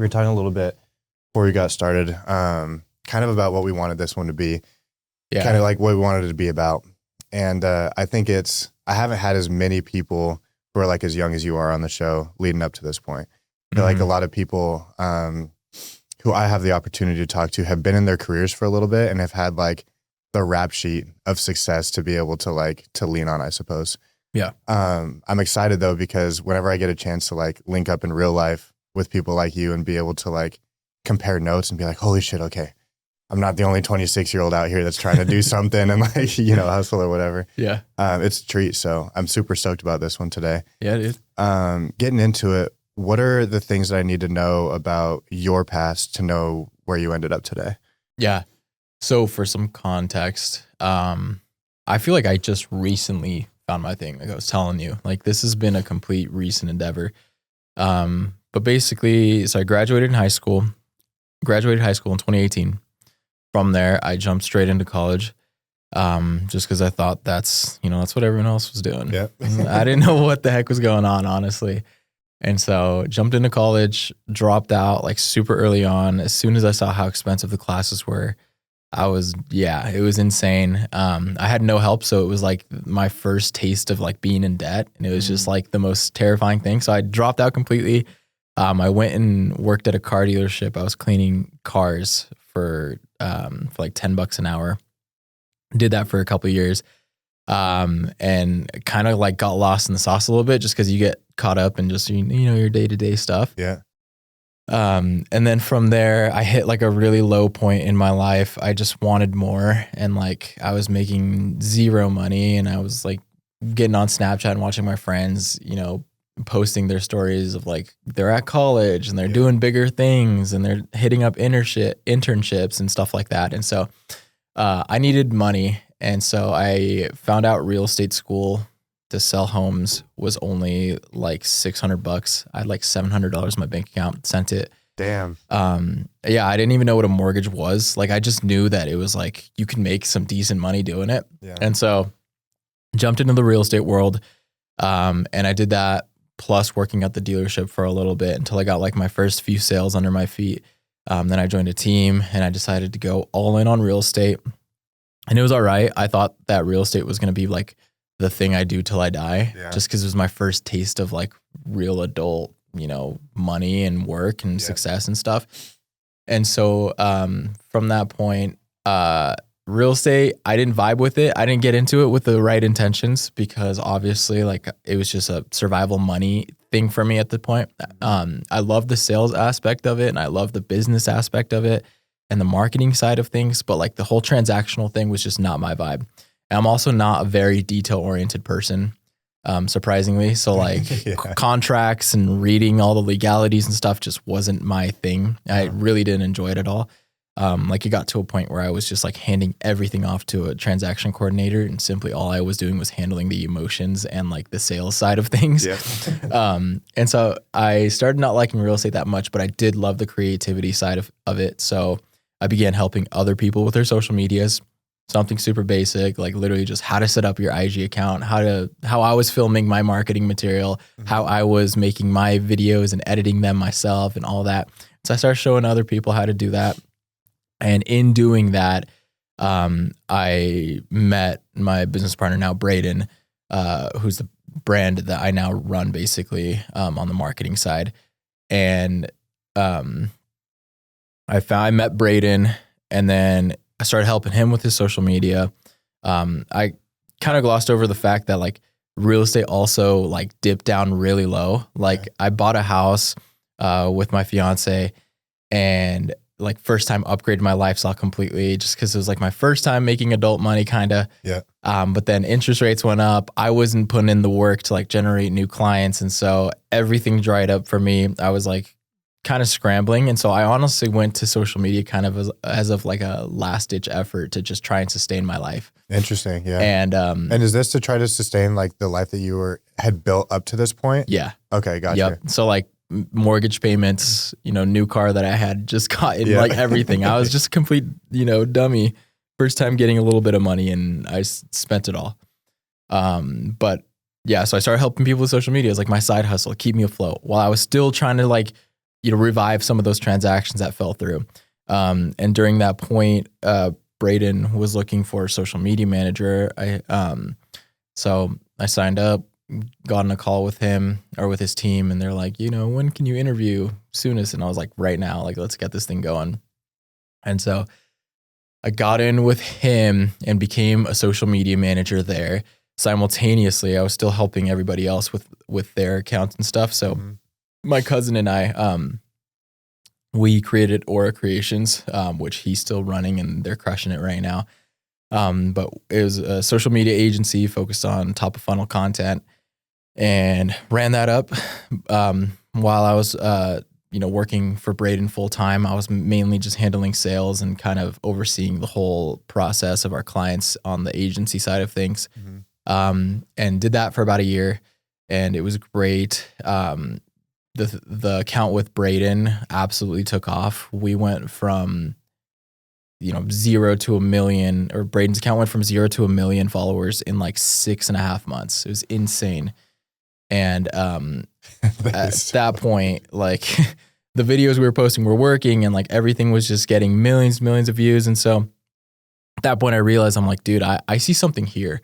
we were talking a little bit before we got started, kind of about what we wanted this one to be, kind of like what we wanted it to be about. And I think I haven't had as many people who are like as young as you are on the show leading up to this point. I feel like a lot of people who I have the opportunity to talk to have been in their careers for a little bit and have had like the rap sheet of success to be able to like to lean on, I suppose. Yeah. I'm excited though, because whenever I get a chance to like link up in real life with people like you and be able to like compare notes and be like, holy shit, okay, I'm not the only 26-year-old out here that's trying to do something and like, hustle or whatever. Yeah. It's a treat. So I'm super stoked about this one today. Yeah, dude. Getting into it, what are the things that I need to know about your past to know where you ended up today? Yeah. So for some context, I feel like I just recently found my thing. Like I was telling you, like this has been a complete recent endeavor. But basically, so I graduated high school in 2018. From there, I jumped straight into college, just because I thought that's what everyone else was doing. Yeah. I didn't know what the heck was going on, honestly. And so jumped into college, dropped out like super early on. As soon as I saw how expensive the classes were, it was insane. I had no help. So it was like my first taste of like being in debt. And it was just like the most terrifying thing. So I dropped out completely. I went and worked at a car dealership. I was cleaning cars for like $10 an hour. Did that for a couple of years. And kind of like got lost in the sauce a little bit just because you get caught up in just, your day-to-day stuff. Yeah. And then from there, I hit like a really low point in my life. I just wanted more. And like, I was making zero money and I was like getting on Snapchat and watching my friends, posting their stories of like, they're at college and they're doing bigger things and they're hitting up internships and stuff like that. And so, I needed money. And so I found out real estate school to sell homes was only like $600. I had like $700 in my bank account, sent it. Damn. Yeah, I didn't even know what a mortgage was. Like I just knew that it was like, you can make some decent money doing it. Yeah. And so jumped into the real estate world. And I did that plus working at the dealership for a little bit until I got like my first few sales under my feet. Then I joined a team and I decided to go all in on real estate. And it was all right. I thought that real estate was going to be like the thing I do till I die, just because it was my first taste of like real adult, money and work and success and stuff. And so from that point, real estate, I didn't vibe with it. I didn't get into it with the right intentions because obviously like it was just a survival money thing for me at the point. I love the sales aspect of it and I love the business aspect of it and the marketing side of things, but like the whole transactional thing was just not my vibe. And I'm also not a very detail-oriented person, surprisingly. So like contracts and reading all the legalities and stuff just wasn't my thing. I really didn't enjoy it at all. Like it got to a point where I was just like handing everything off to a transaction coordinator and simply all I was doing was handling the emotions and like the sales side of things. Yeah. And so I started not liking real estate that much, but I did love the creativity side of it. So I began helping other people with their social medias, something super basic, like literally just how to set up your IG account, how I was filming my marketing material, how I was making my videos and editing them myself and all that. So I started showing other people how to do that. And in doing that, I met my business partner now, Braden, who's the brand that I now run basically on the marketing side. And I met Braden and then I started helping him with his social media. I kind of glossed over the fact that like real estate also like dipped down really low. Like I bought a house with my fiance and like first time upgraded my lifestyle completely just because it was like my first time making adult money kind of. Yeah. But then interest rates went up. I wasn't putting in the work to like generate new clients. And so everything dried up for me. I was like kind of scrambling. And so I honestly went to social media kind of as of like a last ditch effort to just try and sustain my life. Interesting. Yeah. And is this to try to sustain like the life that you had built up to this point? Yeah. Okay. Gotcha. Yep. So like mortgage payments, new car that I had just gotten, like everything. I was just a complete, dummy. First time getting a little bit of money and I spent it all. But yeah, so I started helping people with social media as like my side hustle, keep me afloat while I was still trying to like revive some of those transactions that fell through. And during that point, Braden was looking for a social media manager. So I signed up, got on a call with him or with his team, and they're like, when can you interview soonest? And I was like, right now, like, let's get this thing going. And so I got in with him and became a social media manager there. Simultaneously, I was still helping everybody else with their accounts and stuff. So my cousin and I, we created Aura Creations, which he's still running, and they're crushing it right now. But it was a social media agency focused on top of funnel content, and ran that up. While I was, working for Braden full time, I was mainly just handling sales and kind of overseeing the whole process of our clients on the agency side of things. And did that for about a year, and it was great. The account with Braden absolutely took off. We went from 0 to 1 million, or Braden's account went from 0 to 1 million followers in like 6.5 months. It was insane. And at that point, like the videos we were posting were working, and like everything was just getting millions of views. And so at that point I realized, I'm like, dude, I see something here.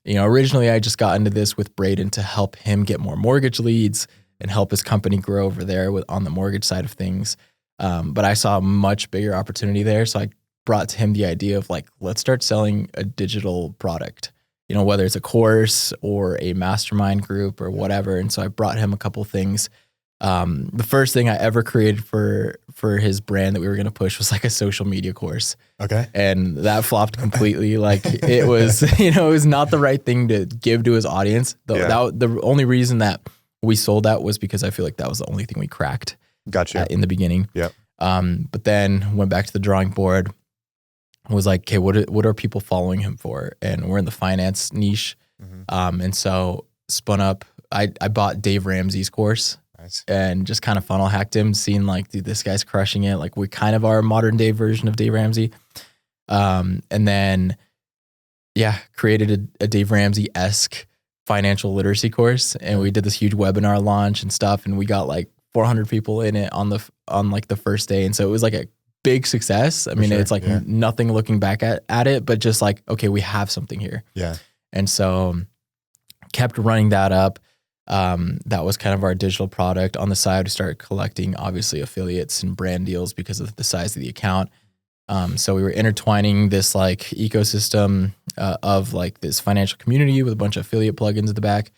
Originally I just got into this with Braden to help him get more mortgage leads and help his company grow over there on the mortgage side of things. But I saw a much bigger opportunity there. So I brought to him the idea of like, let's start selling a digital product, whether it's a course or a mastermind group or whatever. And so I brought him a couple things. The first thing I ever created for his brand that we were going to push was like a social media course. Okay. And that flopped completely. Like it was, it was not the right thing to give to his audience. The only reason that we sold that was because I feel like that was the only thing we cracked. Gotcha. In the beginning. Yep. But then went back to the drawing board, was like, okay, what are people following him for? And we're in the finance niche. And so spun up, I bought Dave Ramsey's course. Nice. And just kind of funnel hacked him, seeing like, dude, this guy's crushing it. Like we kind of are a modern day version of Dave Ramsey. And then, created a Dave Ramsey-esque financial literacy course. And we did this huge webinar launch and stuff. And we got like 400 people in it on like the first day. And so it was like a big success. I mean, it's like nothing looking back at it, but just like, okay, we have something here. Yeah. And so kept running that up. That was kind of our digital product. On the side, we started collecting obviously affiliates and brand deals because of the size of the account. So we were intertwining this like ecosystem of like this financial community with a bunch of affiliate plugins at the back,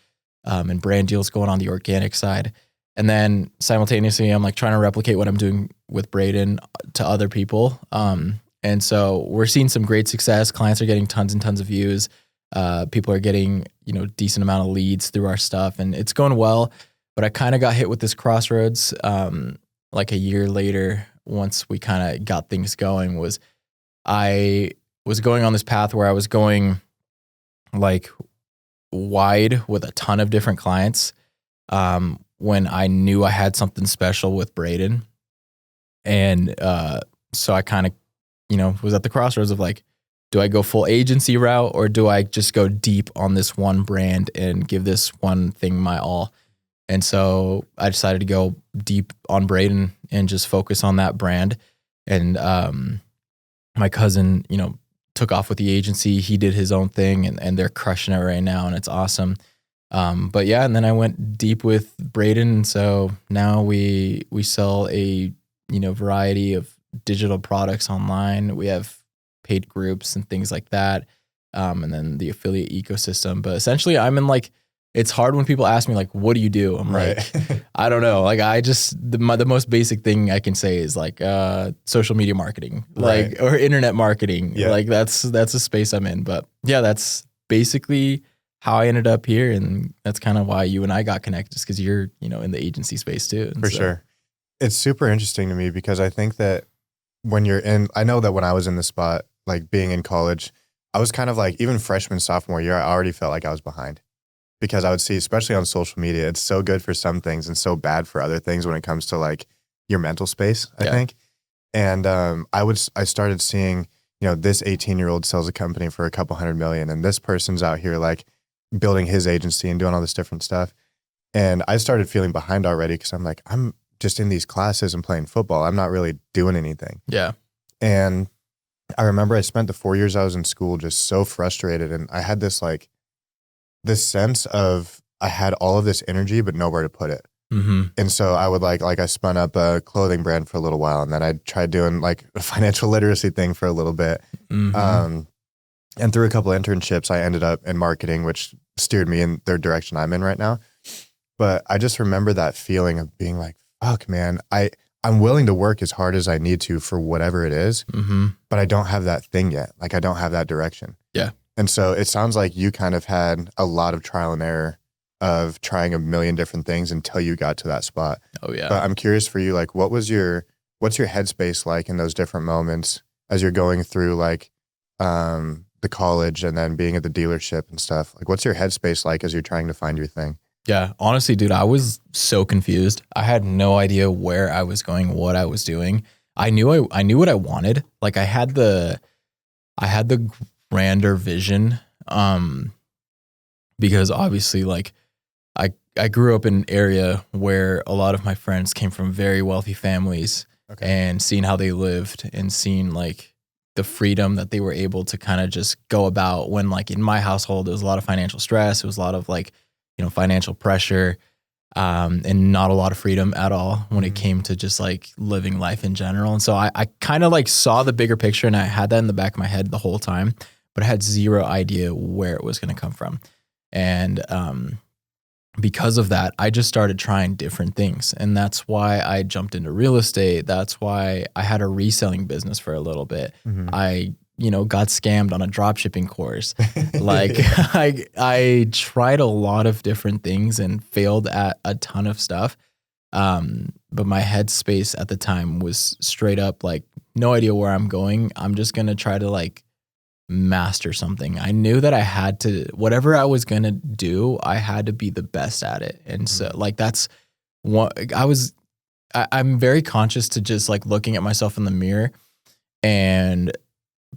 and brand deals going on the organic side. And then simultaneously, I'm like trying to replicate what I'm doing with Braden to other people. And so we're seeing some great success. Clients are getting tons and tons of views. People are getting, decent amount of leads through our stuff, and it's going well. But I kind of got hit with this crossroads like a year later, once we kind of got things going, I was going on this path where I was going like wide with a ton of different clients. When I knew I had something special with Braden. And so I kind of, was at the crossroads of like, do I go full agency route, or do I just go deep on this one brand and give this one thing my all? And so I decided to go deep on Braden and just focus on that brand. And my cousin, took off with the agency. He did his own thing, and they're crushing it right now, and it's awesome. But yeah, and then I went deep with Braden. And so now we sell a, variety of digital products online. We have paid groups and things like that. And then the affiliate ecosystem. But essentially I'm in like, it's hard when people ask me like, what do you do? I'm like, I don't know. Like I just, the most basic thing I can say is like, social media marketing, like, or internet marketing. Yeah. Like that's a space I'm in. But yeah, that's basically how I ended up here. And that's kind of why you and I got connected, just because you're, in the agency space too. And For sure. It's super interesting to me because I think that I know that when I was in the spot, like being in college, I was kind of like, even freshman, sophomore year, I already felt like I was behind, because I would see, especially on social media, it's so good for some things and so bad for other things when it comes to like your mental space, I think. And I started seeing, this 18-year-old sells a company for a couple $100 million, and this person's out here like building his agency and doing all this different stuff. And I started feeling behind already, because I'm like, I'm just in these classes and playing football. I'm not really doing anything. Yeah. And I remember I spent the 4 years I was in school just so frustrated. And I had this sense of I had all of this energy, but nowhere to put it. Mm-hmm. And so I would I spun up a clothing brand for a little while, and then I tried doing like a financial literacy thing for a little bit. Mm-hmm. And through a couple of internships, I ended up in marketing, which steered me in the direction I'm in right now. But I just remember that feeling of being like, fuck, man, I'm willing to work as hard as I need to for whatever it is, but I don't have that thing yet. Like, I don't have that direction. Yeah. And so it sounds like you kind of had a lot of trial and error of trying a million different things until you got to that spot. Oh yeah. But I'm curious for you, like, what's your headspace like in those different moments as you're going through the college and then being at the dealership and stuff? Like, what's your headspace like as you're trying to find your thing? Yeah, honestly, dude, I was so confused. I had no idea where I was going, what I was doing. I knew what I wanted. Like, I had the grander vision, because obviously, like, I grew up in an area where a lot of my friends came from very wealthy families, and seeing how they lived and seeing like the freedom that they were able to kind of just go about, when like in my household, there was a lot of financial stress. It was a lot of like, financial pressure, and not a lot of freedom at all when it came to just like living life in general. And so I kind of like saw the bigger picture, and I had that in the back of my head the whole time, but I had zero idea where it was going to come from. And because of that, I just started trying different things. And that's why I jumped into real estate. That's why I had a reselling business for a little bit. I got scammed on a drop shipping course. Like, I tried a lot of different things and failed at a ton of stuff. But my headspace at the time was straight up like, no idea where I'm going. I'm just going to try to like master something. I knew that I had to, whatever I was going to do, I had to be the best at it. And so like, that's what I'm very conscious to just like looking at myself in the mirror and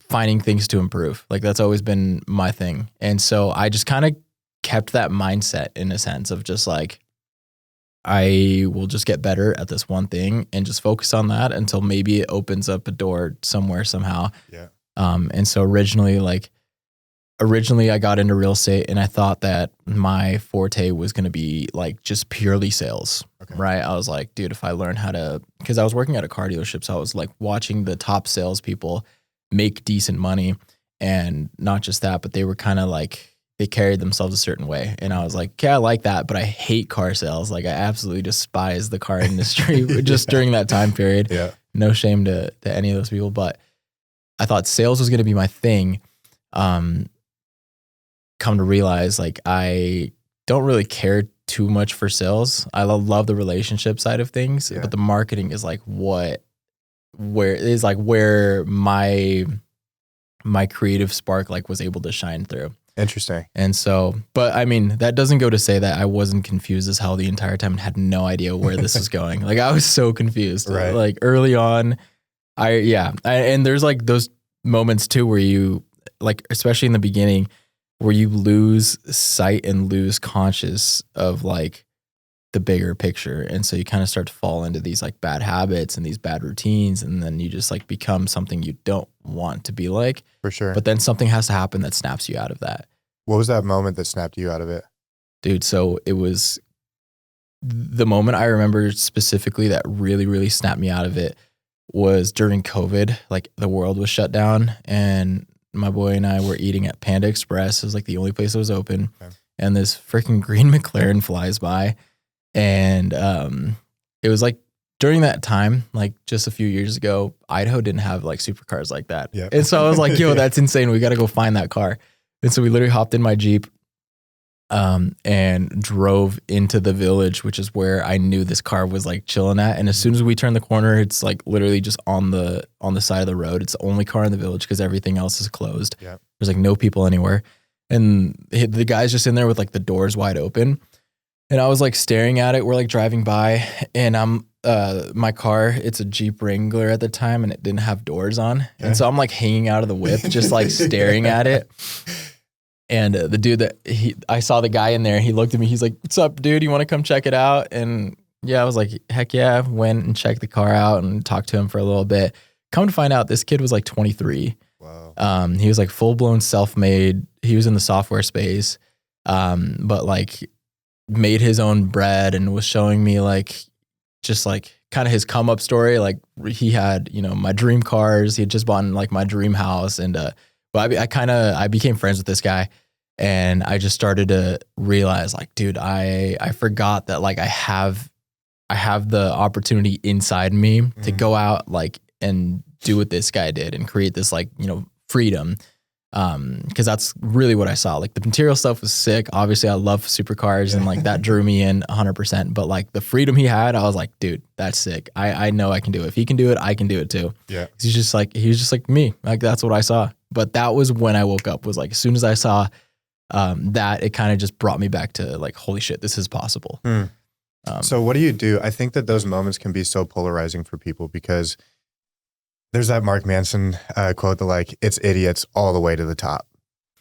finding things to improve. Like, that's always been my thing. And so I just kind of kept that mindset in a sense of just like, I will just get better at this one thing and just focus on that until maybe it opens up a door somewhere, somehow. Yeah. And so originally I got into real estate, and I thought that my forte was going to be like just purely sales, right? I was like, dude, if I learn how to, because I was working at a car dealership, so I was like watching the top salespeople make decent money, and not just that, but they were kind of like, they carried themselves a certain way. And I was like, yeah, I like that, but I hate car sales. Like, I absolutely despise the car industry just during that time period. Yeah. No shame to any of those people, but I thought sales was going to be my thing. Come to realize, like, I don't really care too much for sales. I love the relationship side of things, but the marketing is like where my creative spark like was able to shine through. Interesting. And so, but I mean, that doesn't go to say that I wasn't confused as hell the entire time and had no idea where this was going. Like, I was so confused. Right. Like, early on, and there's like those moments too where you, like, especially in the beginning, where you lose sight and lose conscious of like the bigger picture. And so you kind of start to fall into these like bad habits and these bad routines. And then you just like become something you don't want to be like. For sure. But then something has to happen that snaps you out of that. What was that moment that snapped you out of it? Dude, so it was the moment I remember specifically that really, really snapped me out of it was during COVID. Like, the world was shut down, and my boy and I were eating at Panda Express. It was like the only place that was open. Okay. And this freaking green McLaren flies by. And it was like during that time, like just a few years ago, Idaho didn't have like supercars like that. Yep. And so I was like, yo, that's insane. We got to go find that car. And so we literally hopped in my Jeep and drove into the village, which is where I knew this car was like chilling at. And as soon as we turned the corner, it's like literally just on the side of the road. It's the only car in the village because everything else is closed. Yep. There's like no people anywhere. And the guy's just in there with like the doors wide open. And I was like staring at it. We're like driving by, and I'm my car, it's a Jeep Wrangler at the time, and it didn't have doors on. Okay. And so I'm like hanging out of the whip, just like staring at it. And the dude I saw the guy in there, he looked at me, he's like, "What's up, dude? You want to come check it out?" And Yeah, I was like, heck yeah. Went and checked the car out and talked to him for a little bit. Come to find out, this kid was like 23. Wow. He was like full blown self-made. He was in the software space, but like made his own bread and was showing me like just like kind of his come up story. Like he had, you know, my dream cars. He had just bought like my dream house, and but I became friends with this guy, and I just started to realize like, dude, I forgot that like I have the opportunity inside me to go out like and do what this guy did and create this like, you know, freedom. Cause that's really what I saw. Like the material stuff was sick. Obviously I love supercars and like that drew me in 100%, but like the freedom he had, I was like, dude, that's sick. I know I can do it. If he can do it, I can do it too. Yeah. He was just like me. Like that's what I saw. But that was when I woke up, was like, as soon as I saw, that, it kind of just brought me back to like, holy shit, this is possible. So what do you do? I think that those moments can be so polarizing for people, because there's that Mark Manson quote that like, it's idiots all the way to the top.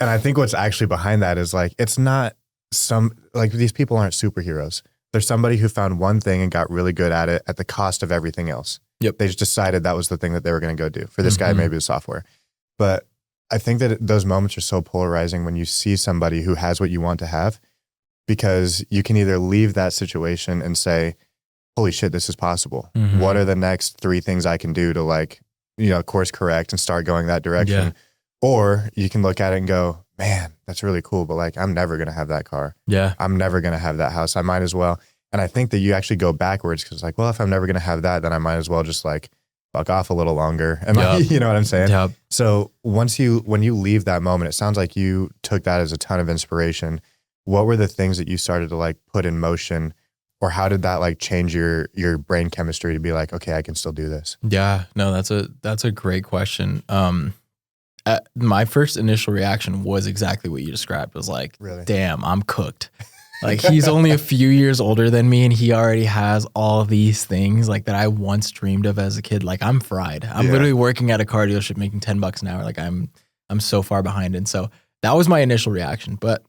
And I think what's actually behind that is like, it's not like these people aren't superheroes. There's somebody who found one thing and got really good at it at the cost of everything else. Yep. They just decided that was the thing that they were going to go do. For this guy, maybe the software. But I think that those moments are so polarizing when you see somebody who has what you want to have, because you can either leave that situation and say, holy shit, this is possible. What are the next 3 things I can do to like, you know, course correct and start going that direction? Yeah. Or you can look at it and go, man, that's really cool, but like, I'm never going to have that car. Yeah. I'm never going to have that house. I might as well. And I think that you actually go backwards, because like, well, if I'm never going to have that, then I might as well just like fuck off a little longer. And like, you know what I'm saying? Yep. So when you leave that moment, it sounds like you took that as a ton of inspiration. What were the things that you started to like put in motion, or how did that like change your brain chemistry to be like, okay, I can still do this? Yeah, no, that's a great question. My first initial reaction was exactly what you described. It was like, really? Damn, I'm cooked. Like he's only a few years older than me, and he already has all these things like that I once dreamed of as a kid. Like I'm fried. I'm literally working at a car dealership making $10 an hour. Like I'm so far behind. And so that was my initial reaction. But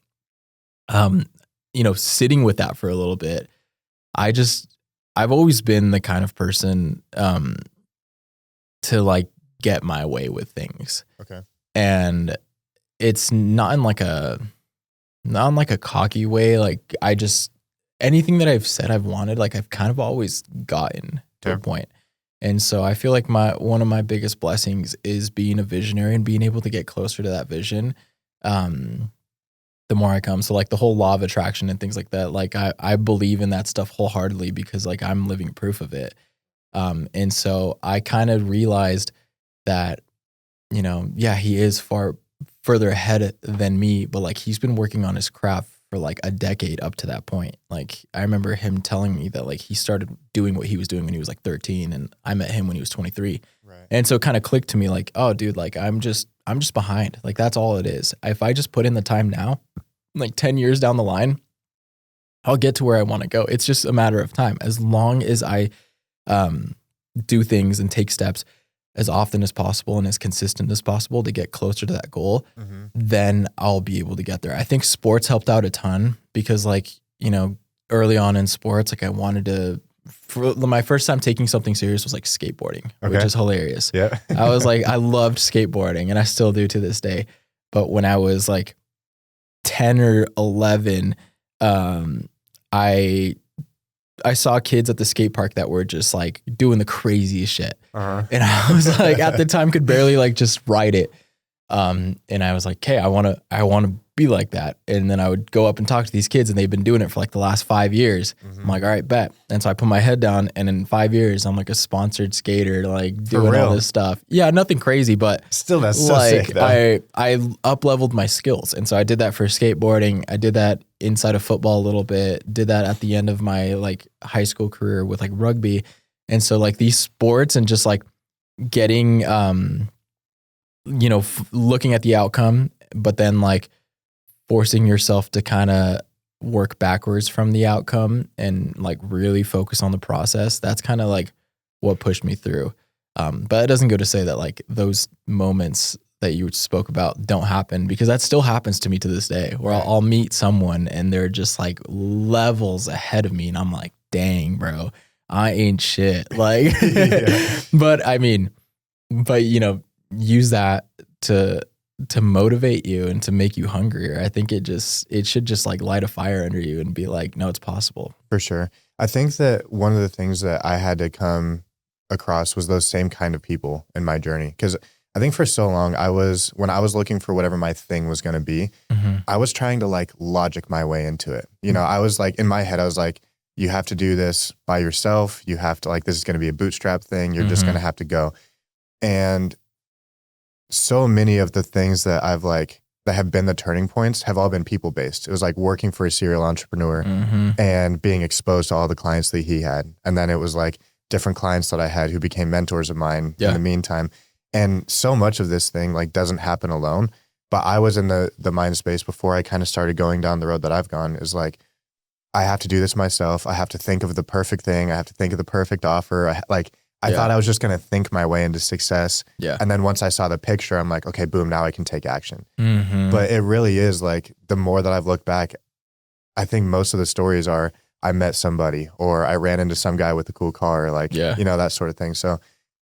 you know, sitting with that for a little bit, I've always been the kind of person to like get my way with things. Okay. And it's not in like a cocky way. Like anything that I've said I've wanted, like I've kind of always gotten to a point. And so I feel like one of my biggest blessings is being a visionary and being able to get closer to that vision. The more I come. So like the whole law of attraction and things like that, like I believe in that stuff wholeheartedly, because like I'm living proof of it. And so I kind of realized that, you know, yeah, he is far further ahead than me, but like he's been working on his craft for like a decade up to that point. Like I remember him telling me that like he started doing what he was doing when he was like 13, and I met him when he was 23. Right. And so it kind of clicked to me like, oh dude, like I'm just behind. Like that's all it is. If I just put in the time now, like 10 years down the line, I'll get to where I want to go. It's just a matter of time. As long as I do things and take steps as often as possible and as consistent as possible to get closer to that goal, then I'll be able to get there. I think sports helped out a ton, because like, you know, early on in sports, like I wanted to, for my first time taking something serious was like skateboarding, which is hilarious. Yeah. I was like, I loved skateboarding, and I still do to this day. But when I was like 10 or 11, I saw kids at the skate park that were just like doing the craziest shit. And I was like, at the time could barely like just ride it. And I was like, hey, I want to be like that. And then I would go up and talk to these kids, and they've been doing it for like the last 5 years. I'm like, all right, bet. And so I put my head down, and in 5 years, I'm like a sponsored skater, like doing all this stuff. Yeah, nothing crazy, but still that's so like sick, though. I up-leveled my skills. And so I did that for skateboarding. I did that inside of football a little bit, did that at the end of my like high school career with like rugby. And so like these sports and just like getting, you know, looking at the outcome, but then like forcing yourself to kind of work backwards from the outcome and like really focus on the process. That's kind of like what pushed me through. But it doesn't go to say that like those moments that you spoke about don't happen, because that still happens to me to this day, where I'll meet someone and they're just like levels ahead of me, and I'm like, dang, bro, I ain't shit. Like, Yeah. but use that to motivate you and to make you hungrier. I think it should just like light a fire under you and be like, no, it's possible. For sure. I think that one of the things that I had to come across was those same kind of people in my journey. Because I think for so long, when I was looking for whatever my thing was going to be, I was trying to like logic my way into it. I was like, in my head, I was like, you have to do this by yourself. You have to like, this is going to be a bootstrap thing. You're just going to have to go. And so many of the things that that have been the turning points have all been people-based. It was like working for a serial entrepreneur and being exposed to all the clients that he had. And then it was like different clients that I had who became mentors of mine in the meantime. And so much of this thing like doesn't happen alone. But I was in the mind space before I kind of started going down the road that I've gone, is like, I have to do this myself. I have to think of the perfect thing. I have to think of the perfect offer. I thought I was just going to think my way into success. Yeah. And then once I saw the picture, I'm like, okay, boom, now I can take action. But it really is like, the more that I've looked back, I think most of the stories are, I met somebody or I ran into some guy with a cool car, that sort of thing. So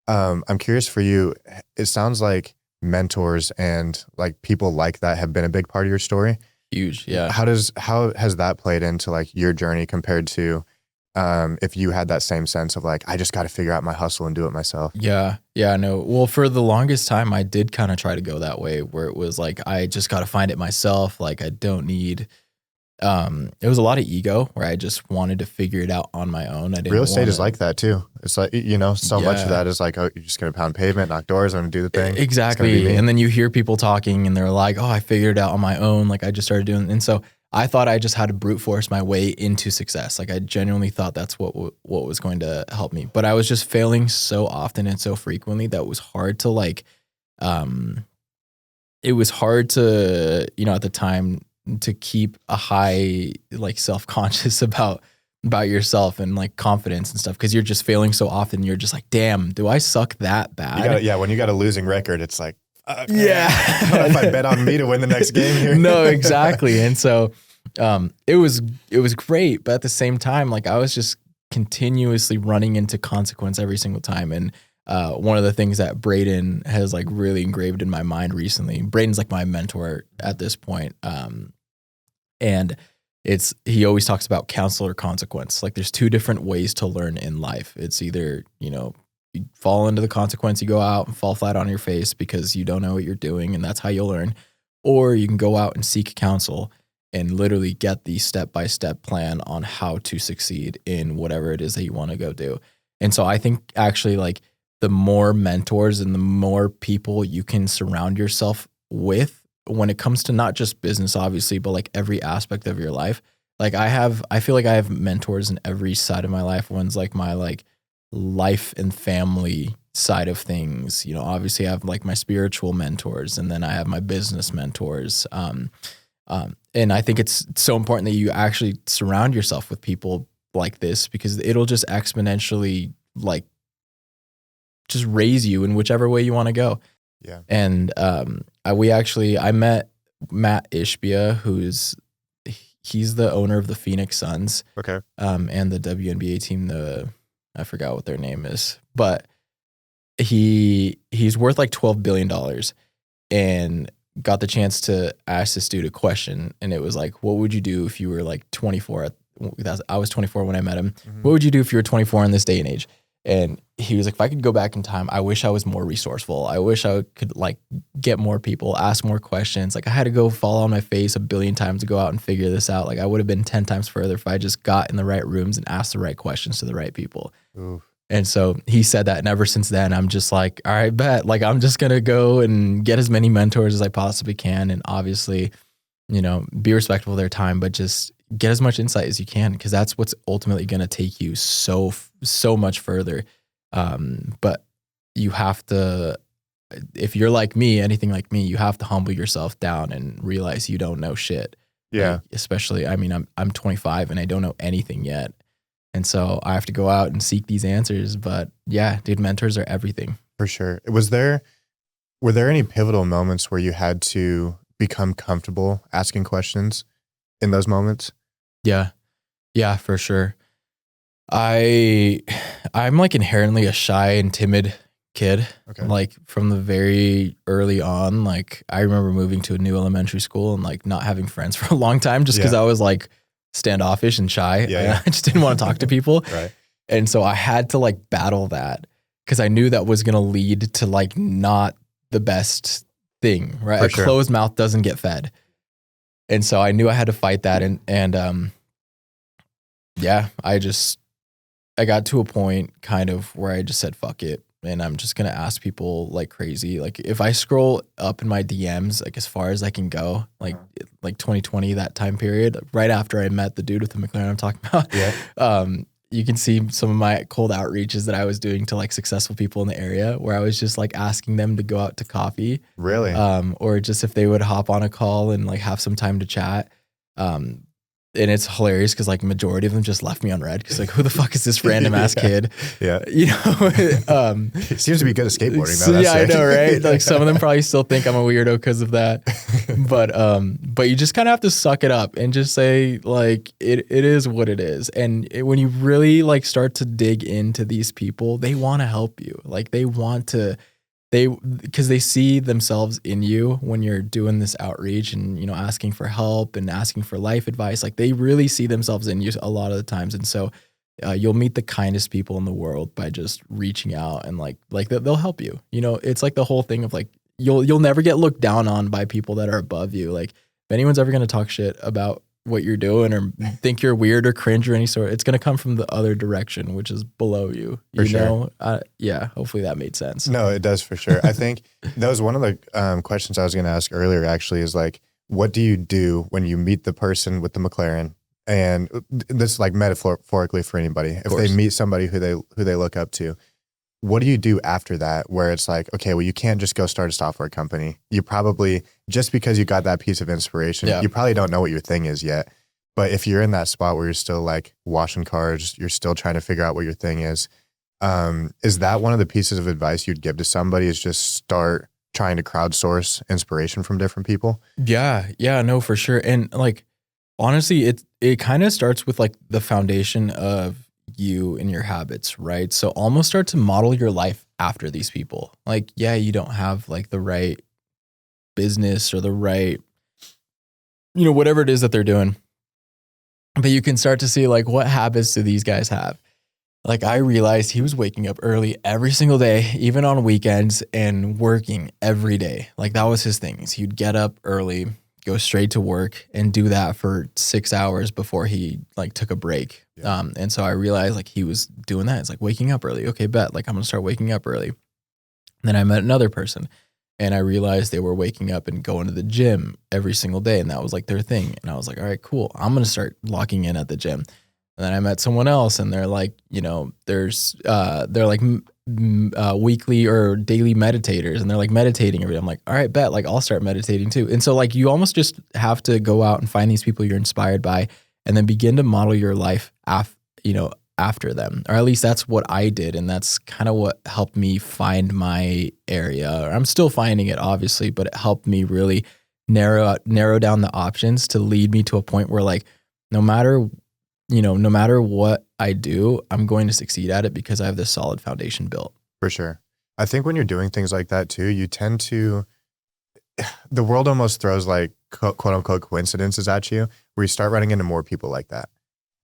I'm curious for you, it sounds like mentors and like people like that have been a big part of your story. Huge. Yeah. How has that played into like your journey compared to if you had that same sense of like, I just got to figure out my hustle and do it myself? Yeah. No. Well, for the longest time, I did kind of try to go that way, where it was like, I just got to find it myself. Like, I don't need, it was a lot of ego where I just wanted to figure it out on my own. Real estate is like that too. It's like, so much of that is like, oh, you're just going to pound pavement, knock doors, I'm going to do the thing. Exactly. And then you hear people talking and they're like, oh, I figured it out on my own. Like, I just started doing. And so I thought I just had to brute force my way into success. Like, I genuinely thought that's what was going to help me. But I was just failing so often and so frequently that it was hard to like, it was hard to, at the time, to keep a high like self-conscious about yourself and like confidence and stuff, because you're just failing so often. You're just like, damn, do I suck that bad? When you got a losing record, it's like, if I bet on me to win the next game here. No, exactly. And so it was great, but at the same time, like, I was just continuously running into consequence every single time. And one of the things that Braden has like really engraved in my mind recently, Braden's like my mentor at this point. And he always talks about counsel or consequence. Like, there's two different ways to learn in life. It's either, you fall into the consequence, you go out and fall flat on your face because you don't know what you're doing, and that's how you'll learn. Or you can go out and seek counsel and literally get the step-by-step plan on how to succeed in whatever it is that you want to go do. And so I think actually, like, the more mentors and the more people you can surround yourself with when it comes to not just business, obviously, but like every aspect of your life. Like, I feel like I have mentors in every side of my life. One's like my like life and family side of things. Obviously I have like my spiritual mentors, and then I have my business mentors. And I think it's so important that you actually surround yourself with people like this, because it'll just exponentially like just raise you in whichever way you want to go. Yeah. And I met Matt Ishbia, he's the owner of the Phoenix Suns. Okay. And the WNBA team, I forgot what their name is, but he's worth like $12 billion, and got the chance to ask this dude a question. And it was like, what would you do if you were like 24? I was 24 when I met him. Mm-hmm. What would you do if you were 24 in this day and age? And he was like, if I could go back in time, I wish I was more resourceful. I wish I could like get more people, ask more questions. Like, I had to go fall on my face a billion times to go out and figure this out. Like, I would have been 10 times further if I just got in the right rooms and asked the right questions to the right people. Oof. And so he said that, and ever since then, I'm just like, all right, bet. Like, I'm just going to go and get as many mentors as I possibly can. And obviously, be respectful of their time, but just get as much insight as you can, because that's what's ultimately going to take you so much further. But you have to, if you're like me, anything like me, you have to humble yourself down and realize you don't know shit. Yeah. Like, especially, I'm 25 and I don't know anything yet. And so I have to go out and seek these answers. But yeah, dude, mentors are everything. For sure. Were there any pivotal moments where you had to become comfortable asking questions in those moments? Yeah, for sure. I'm like inherently a shy and timid kid. Okay. Like from the very early on, like I remember moving to a new elementary school and like not having friends for a long time just because I was like standoffish and shy. Yeah. I just didn't want to talk to people. Right. And so I had to like battle that because I knew that was going to lead to like not the best thing, right? For A closed mouth doesn't get fed. And so I knew I had to fight that. And yeah, I got to a point kind of where I just said, fuck it. And I'm just going to ask people like crazy. Like if I scroll up in my DMs, like as far as I can go, like 2020, that time period, right after I met the dude with the McLaren I'm talking about, you can see some of my cold outreaches that I was doing to like successful people in the area where I was just like asking them to go out to coffee. Really? Or just if they would hop on a call and like have some time to chat. And it's hilarious because like majority of them just left me on red because like who the fuck is this random ass kid? Yeah. You know, he seems to be good at skateboarding though. Yeah, I know, right? Like some of them probably still think I'm a weirdo because of that. But you just kind of have to suck it up and just say like it is what it is. And when you really like start to dig into these people, they want to help you. Like they want to. Because they see themselves in you when you're doing this outreach and, you know, asking for help and asking for life advice. Like they really see themselves in you a lot of the times. And so you'll meet the kindest people in the world by just reaching out and like they'll help you. You know, it's like the whole thing of like, you'll never get looked down on by people that are above you. Like if anyone's ever going to talk shit about what you're doing or think you're weird or cringe or any sort, it's going to come from the other direction, which is below you. For sure. Know? Yeah. Hopefully that made sense. No, it does for sure. I think that was one of the questions I was going to ask earlier actually is like, what do you do when you meet the person with the McLaren? And this is like metaphorically for anybody. If they meet somebody who they look up to, what do you do after that where it's like, okay, well, you can't just go start a software company. You probably, just because you got that piece of inspiration, you probably don't know what your thing is yet. But if you're in that spot where you're still like washing cars, you're still trying to figure out what your thing is that one of the pieces of advice you'd give to somebody is just start trying to crowdsource inspiration from different people? Yeah, no, for sure. And like, honestly, it kind of starts with like the foundation of you and your habits, right? So almost start to model your life after these people. Like, yeah, you don't have like the right business or the right, you know, whatever it is that they're doing, but you can start to see like what habits do these guys have. Like I realized he was waking up early every single day, even on weekends, and working every day. Like that was his thing. He'd get up early, go straight to work and do that for 6 hours before he like took a break. Yeah. And so I realized like he was doing that. It's like waking up early. Okay, bet. Like I'm going to start waking up early. And then I met another person and I realized they were waking up and going to the gym every single day. And that was like their thing. And I was like, all right, cool. I'm going to start locking in at the gym. And then I met someone else and they're like, you know, they're like weekly or daily meditators and they're like meditating every day. I'm like, all right, bet, like I'll start meditating too. And so like you almost just have to go out and find these people you're inspired by and then begin to model your life after them. Or at least that's what I did. And that's kind of what helped me find my area. I'm still finding it obviously, but it helped me really narrow down the options to lead me to a point where like no matter what I do, I'm going to succeed at it because I have this solid foundation built. For sure. I think when you're doing things like that too, you tend to, the world almost throws like quote unquote coincidences at you where you start running into more people like that.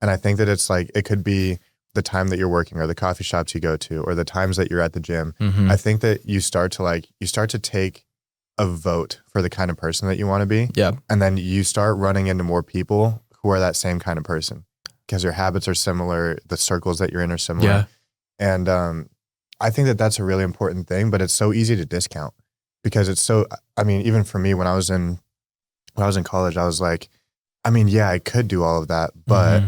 And I think that it's like, it could be the time that you're working or the coffee shops you go to or the times that you're at the gym. Mm-hmm. I think that you start to take a vote for the kind of person that you want to be. Yeah. And then you start running into more people who are that same kind of person. Because your habits are similar, the circles that you're in are similar. Yeah. And I think that that's a really important thing, but it's so easy to discount because it's so, I mean, even for me, when I was in college, I was like, I mean, yeah, I could do all of that, but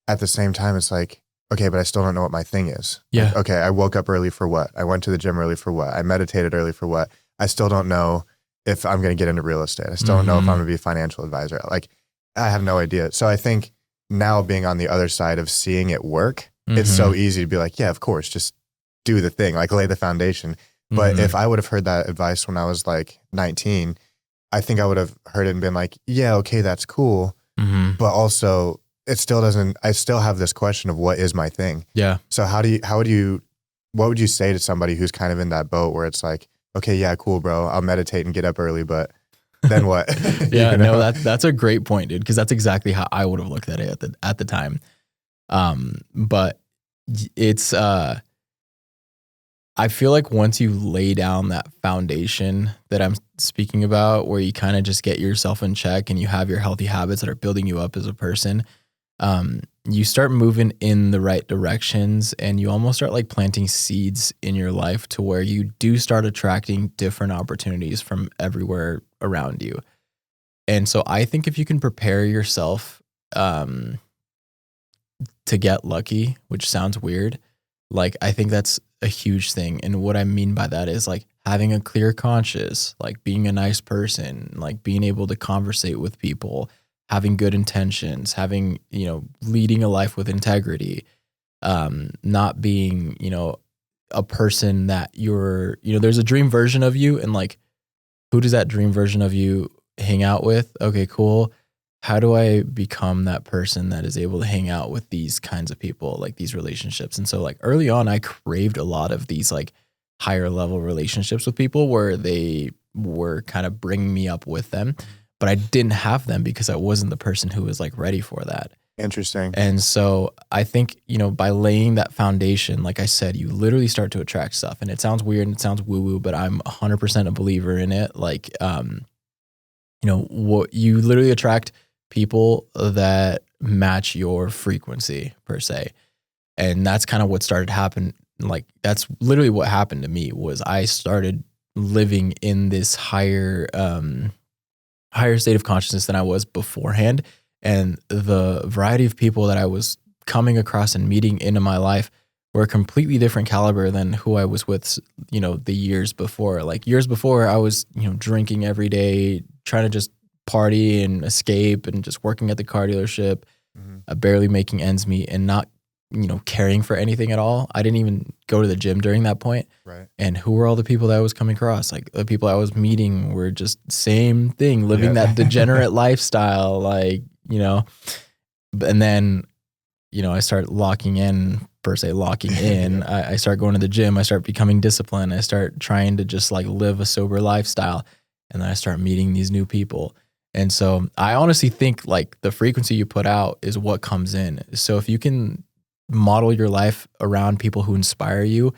at the same time, it's like, okay, but I still don't know what my thing is. Yeah. Like, okay, I woke up early for what? I went to the gym early for what? I meditated early for what? I still don't know if I'm going to get into real estate. I still don't know if I'm going to be a financial advisor. Like, I have no idea. So I think now being on the other side of seeing it work, it's so easy to be like, yeah, of course, just do the thing, like lay the foundation. But if I would have heard that advice when I was like 19, I think I would have heard it and been like, yeah, okay, that's cool. But also it still doesn't, I still have this question of what is my thing? Yeah. So what would you say to somebody who's kind of in that boat where it's like, okay, yeah, cool, bro, I'll meditate and get up early, but then what? Yeah, You know? no, that's a great point, dude, because that's exactly how I would have looked at it at the time. But it's I feel like once you lay down that foundation that I'm speaking about, where you kind of just get yourself in check and you have your healthy habits that are building you up as a person, you start moving in the right directions, and you almost start like planting seeds in your life to where you do start attracting different opportunities from everywhere around you. And so I think if you can prepare yourself to get lucky, which sounds weird, like I think that's a huge thing. And what I mean by that is like having a clear conscience, like being a nice person, like being able to conversate with people, having good intentions, having, leading a life with integrity, not being, a person that you're, there's a dream version of you, and like, who does that dream version of you hang out with? Okay, cool. How do I become that person that is able to hang out with these kinds of people, like these relationships? And so like early on, I craved a lot of these like higher level relationships with people where they were kind of bringing me up with them, but I didn't have them because I wasn't the person who was like ready for that. Interesting. And so I think, by laying that foundation, like I said, you literally start to attract stuff. And it sounds weird and it sounds woo woo, but I'm 100% a believer in it. Like, what you literally attract people that match your frequency per se. And that's kind of what started happening. Like that's literally what happened to me was I started living in this higher state of consciousness than I was beforehand. And the variety of people that I was coming across and meeting into my life were a completely different caliber than who I was with, the years before. Like years before I was, drinking every day, trying to just party and escape and just working at the car dealership, barely making ends meet and not, caring for anything at all. I didn't even go to the gym during that point. Right. And who were all the people that I was coming across? Like the people I was meeting were just same thing, living that degenerate lifestyle, like, and then, I start locking in. I start going to the gym. I start becoming disciplined. I start trying to just like live a sober lifestyle. And then I start meeting these new people. And so I honestly think like the frequency you put out is what comes in. So if you can model your life around people who inspire you,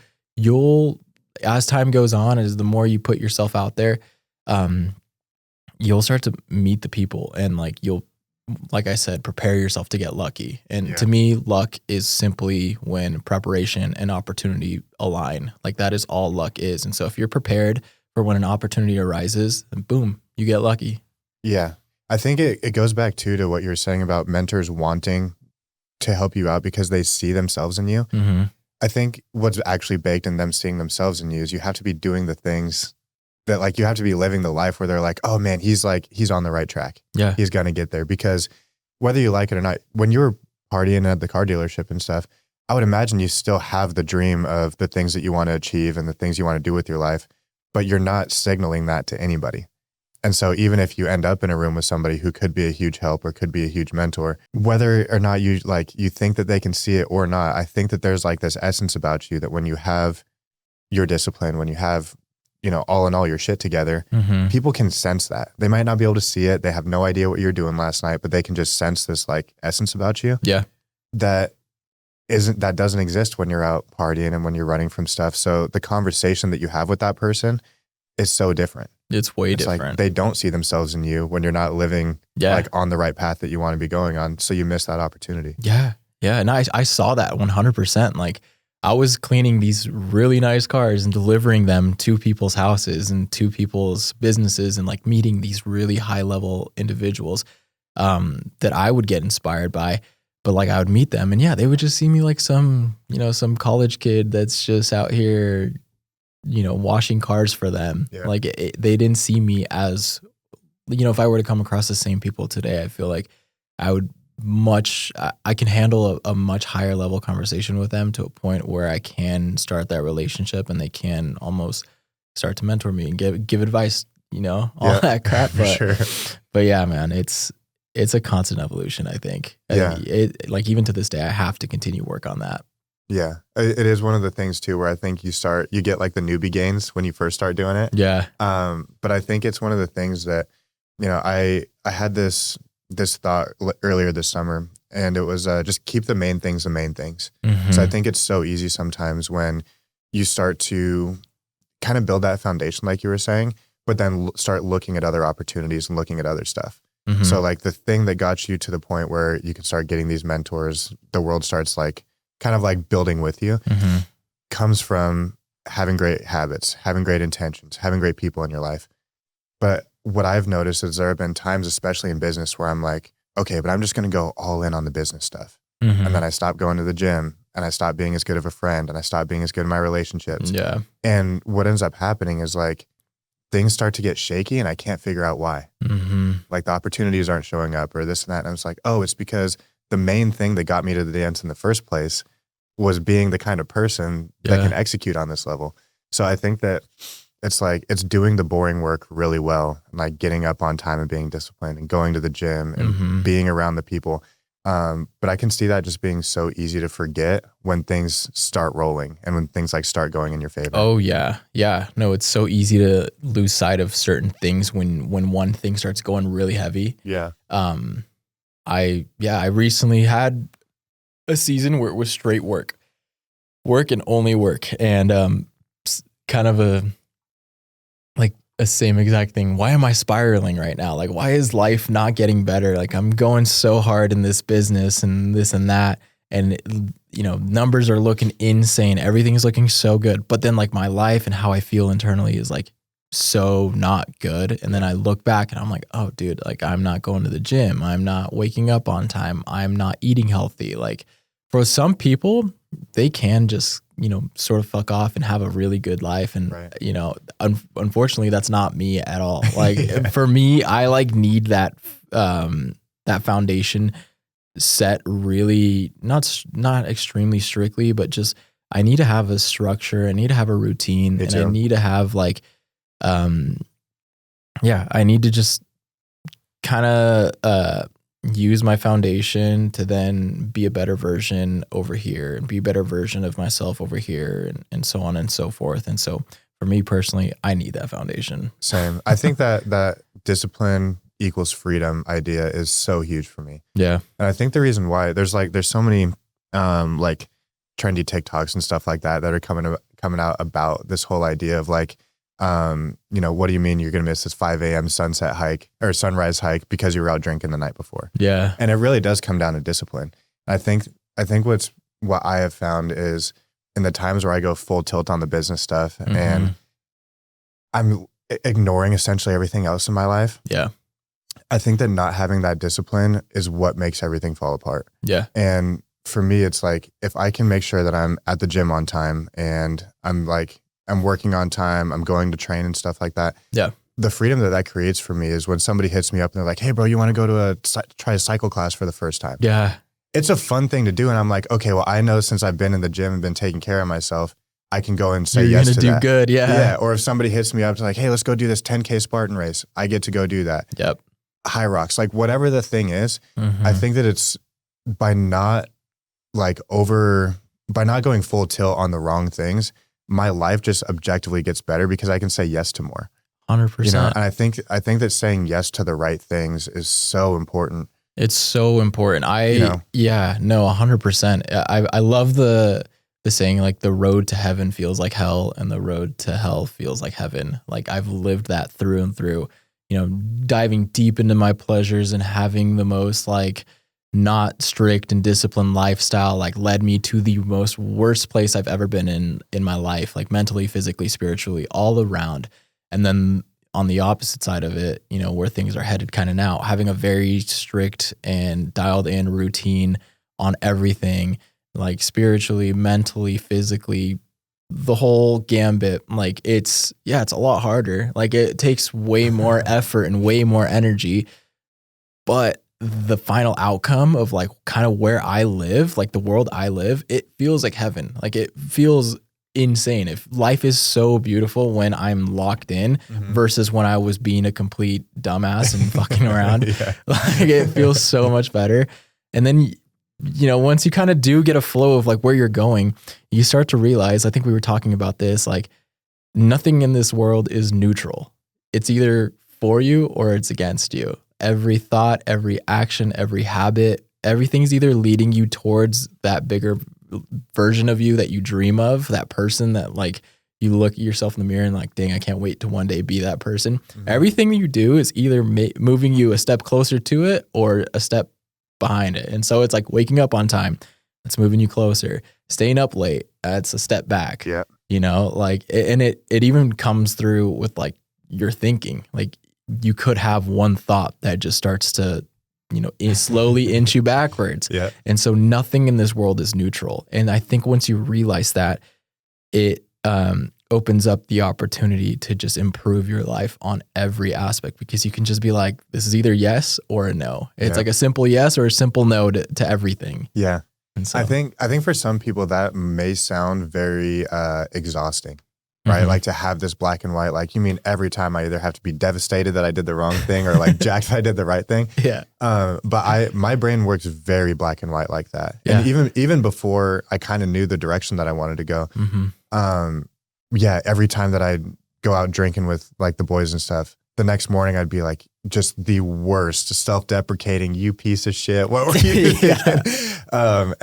as time goes on, as the more you put yourself out there, you'll start to meet the people and like like I said, prepare yourself to get lucky. And to me, luck is simply when preparation and opportunity align. Like that is all luck is. And so if you're prepared for when an opportunity arises, then boom, you get lucky. Yeah. I think it goes back to what you were saying about mentors wanting to help you out because they see themselves in you. Mm-hmm. I think what's actually baked in them seeing themselves in you is you have to be doing the things that like you have to be living the life where they're like, oh man, he's on the right track. Yeah. He's going to get there. Because whether you like it or not, when you were partying at the car dealership and stuff, I would imagine you still have the dream of the things that you want to achieve and the things you want to do with your life, but you're not signaling that to anybody. And so even if you end up in a room with somebody who could be a huge help or could be a huge mentor, whether or not you think that they can see it or not, I think that there's like this essence about you that when you have your discipline, when you have, all in all your shit together, people can sense that. They might not be able to see it. They have no idea what you're doing last night, but they can just sense this like essence about you. Yeah. That doesn't exist when you're out partying and when you're running from stuff. So the conversation that you have with that person is so different. It's way different. Like they don't see themselves in you when you're not living like on the right path that you want to be going on. So you miss that opportunity. Yeah. Yeah. And I saw that 100%. Like I was cleaning these really nice cars and delivering them to people's houses and to people's businesses and like meeting these really high level individuals that I would get inspired by. But like I would meet them and they would just see me like some college kid that's just out here, washing cars for them. Yeah. Like they didn't see me as, if I were to come across the same people today, I feel like I can handle a much higher level conversation with them to a point where I can start that relationship and they can almost start to mentor me and give advice, all that crap. But, sure. But yeah, man, it's it's a constant evolution, I think. Yeah. Like even to this day, I have to continue work on that. Yeah. It is one of the things too, where I think you get like the newbie gains when you first start doing it. Yeah. But I think it's one of the things that, I had this thought earlier this summer, and it was just keep the main things the main things. Mm-hmm. So I think it's so easy sometimes when you start to kind of build that foundation, like you were saying, but then start looking at other opportunities and looking at other stuff. Mm-hmm. So like the thing that got you to the point where you can start getting these mentors, the world starts like kind of like building with you, mm-hmm. comes from having great habits, having great intentions, having great people in your life. But what I've noticed is there have been times, especially in business, where I'm like, okay, but I'm just going to go all in on the business stuff. Mm-hmm. And then I stop going to the gym, and I stop being as good of a friend, and I stop being as good in my relationships. Yeah. And what ends up happening is like things start to get shaky, and I can't figure out why. Mm-hmm. Like the opportunities aren't showing up or this and that. And I was like, oh, it's because the main thing that got me to the dance in the first place was being the kind of person that can execute on this level. So I think that it's like, it's doing the boring work really well, and like getting up on time and being disciplined and going to the gym and mm-hmm. being around the people. But I can see that just being so easy to forget when things start rolling and when things like start going in your favor. Oh yeah. Yeah. No, it's so easy to lose sight of certain things when one thing starts going really heavy. Yeah. I recently had a season where it was straight work and only work, and kind of a same exact thing. Why am I spiraling right now? Like, why is life not getting better? Like, I'm going so hard in this business and this and that, and numbers are looking insane. Everything's looking so good, but then like my life and how I feel internally is like so not good. And then I look back and I'm like, oh dude, like I'm not going to the gym. I'm not waking up on time. I'm not eating healthy. Like for some people, they can just, sort of fuck off and have a really good life. And, unfortunately that's not me at all. Like for me, I like need that foundation set really, not extremely strictly, but just, I need to have a structure. I need to have a routine, and I need to have like, I need to just kind of use my foundation to then be a better version over here and be a better version of myself over here, and so on and so forth. And so for me personally, I need that foundation. Same. I think that discipline equals freedom idea is so huge for me. Yeah. And I think the reason why there's so many like trendy TikToks and stuff like that are coming out about this whole idea of like, what do you mean you're going to miss this 5 a.m. sunset hike or sunrise hike because you were out drinking the night before? Yeah. And it really does come down to discipline. I think what I have found is in the times where I go full tilt on the business stuff, mm-hmm. and I'm ignoring essentially everything else in my life. Yeah. I think that not having that discipline is what makes everything fall apart. Yeah. And for me, it's like, if I can make sure that I'm at the gym on time and I'm working on time, I'm going to train and stuff like that. Yeah. The freedom that creates for me is when somebody hits me up and they're like, hey bro, you want to go to try a cycle class for the first time? Yeah. It's a fun thing to do. And I'm like, okay, well, I know since I've been in the gym and been taking care of myself, I can go and say yes to that. You're going to do good. Yeah. Yeah. Or if somebody hits me up to like, hey, let's go do this 10K Spartan race, I get to go do that. Yep. High rocks, like whatever the thing is, mm-hmm. I think that it's by not going full tilt on the wrong things, my life just objectively gets better because I can say yes to more. 100%. And I think that saying yes to the right things is so important. It's so important. 100%. I love the saying like the road to heaven feels like hell and the road to hell feels like heaven. Like I've lived that through and through, diving deep into my pleasures and having the most like not strict and disciplined lifestyle like led me to the most worst place I've ever been in my life, like mentally, physically, spiritually, all around. And then on the opposite side of it, where things are headed kind of now, having a very strict and dialed in routine on everything, like spiritually, mentally, physically, the whole gambit. Like it's a lot harder. Like it takes way more effort and way more energy, but the final outcome of like kind of where I live, like the world I live, it feels like heaven. Like it feels insane. If life is so beautiful when I'm locked in versus when I was being a complete dumbass and fucking around, like it feels so much better. And then, you know, once you kind of do get a flow of like where you're going, you start to realize, I think we were talking about this, like nothing in this world is neutral. It's either for you or it's against you. Every thought, every action, every habit, everything's either leading you towards that bigger version of you that you dream of, that person that like you look at yourself in the mirror and like, dang, I can't wait to one day be that person. Everything you do is either moving you a step closer to it or a step behind it. And so it's like waking up on time, that's moving you closer. Staying up late, that's a step back. Yeah. You know, like, and it even comes through with like your thinking. Like you could have one thought that just starts to, you know, slowly inch you backwards. Yeah. And so nothing in this world is neutral. And I think once you realize that, it opens up the opportunity to just improve your life on every aspect, because you can just be like, this is either yes or a no. It's like a simple yes or a simple no to everything. Yeah. And so I think for some people that may sound very exhausting. Right. Like to have this black and white, like, you mean every time I either have to be devastated that I did the wrong thing or like jacked that I did the right thing. Yeah. But my brain works very black and white like that. Yeah. And even before I kind of knew the direction that I wanted to go. Every time that I'd go out drinking with like the boys and stuff, the next morning I'd be like just the worst, self-deprecating, you piece of shit. What were you thinking?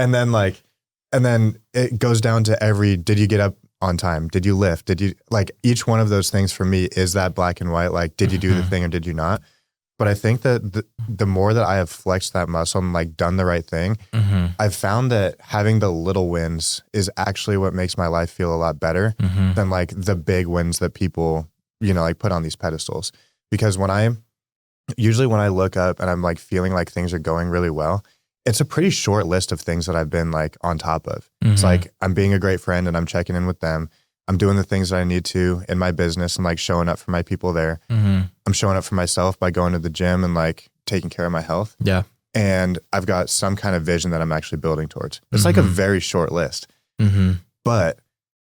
And then it goes down to did you get up on time? Did you lift? Did you, like, each one of those things for me is that black and white, like, did you do the thing or did you not? But I think that the more that I have flexed that muscle and like done the right thing, I've found that having the little wins is actually what makes my life feel a lot better than like the big wins that people, you know, like put on these pedestals. Because usually when I look up and I'm like feeling like things are going really well, it's a pretty short list of things that I've been like on top of. It's like, I'm being a great friend and I'm checking in with them. I'm doing the things that I need to in my business and like showing up for my people there. I'm showing up for myself by going to the gym and like taking care of my health. Yeah. And I've got some kind of vision that I'm actually building towards. It's like a very short list. But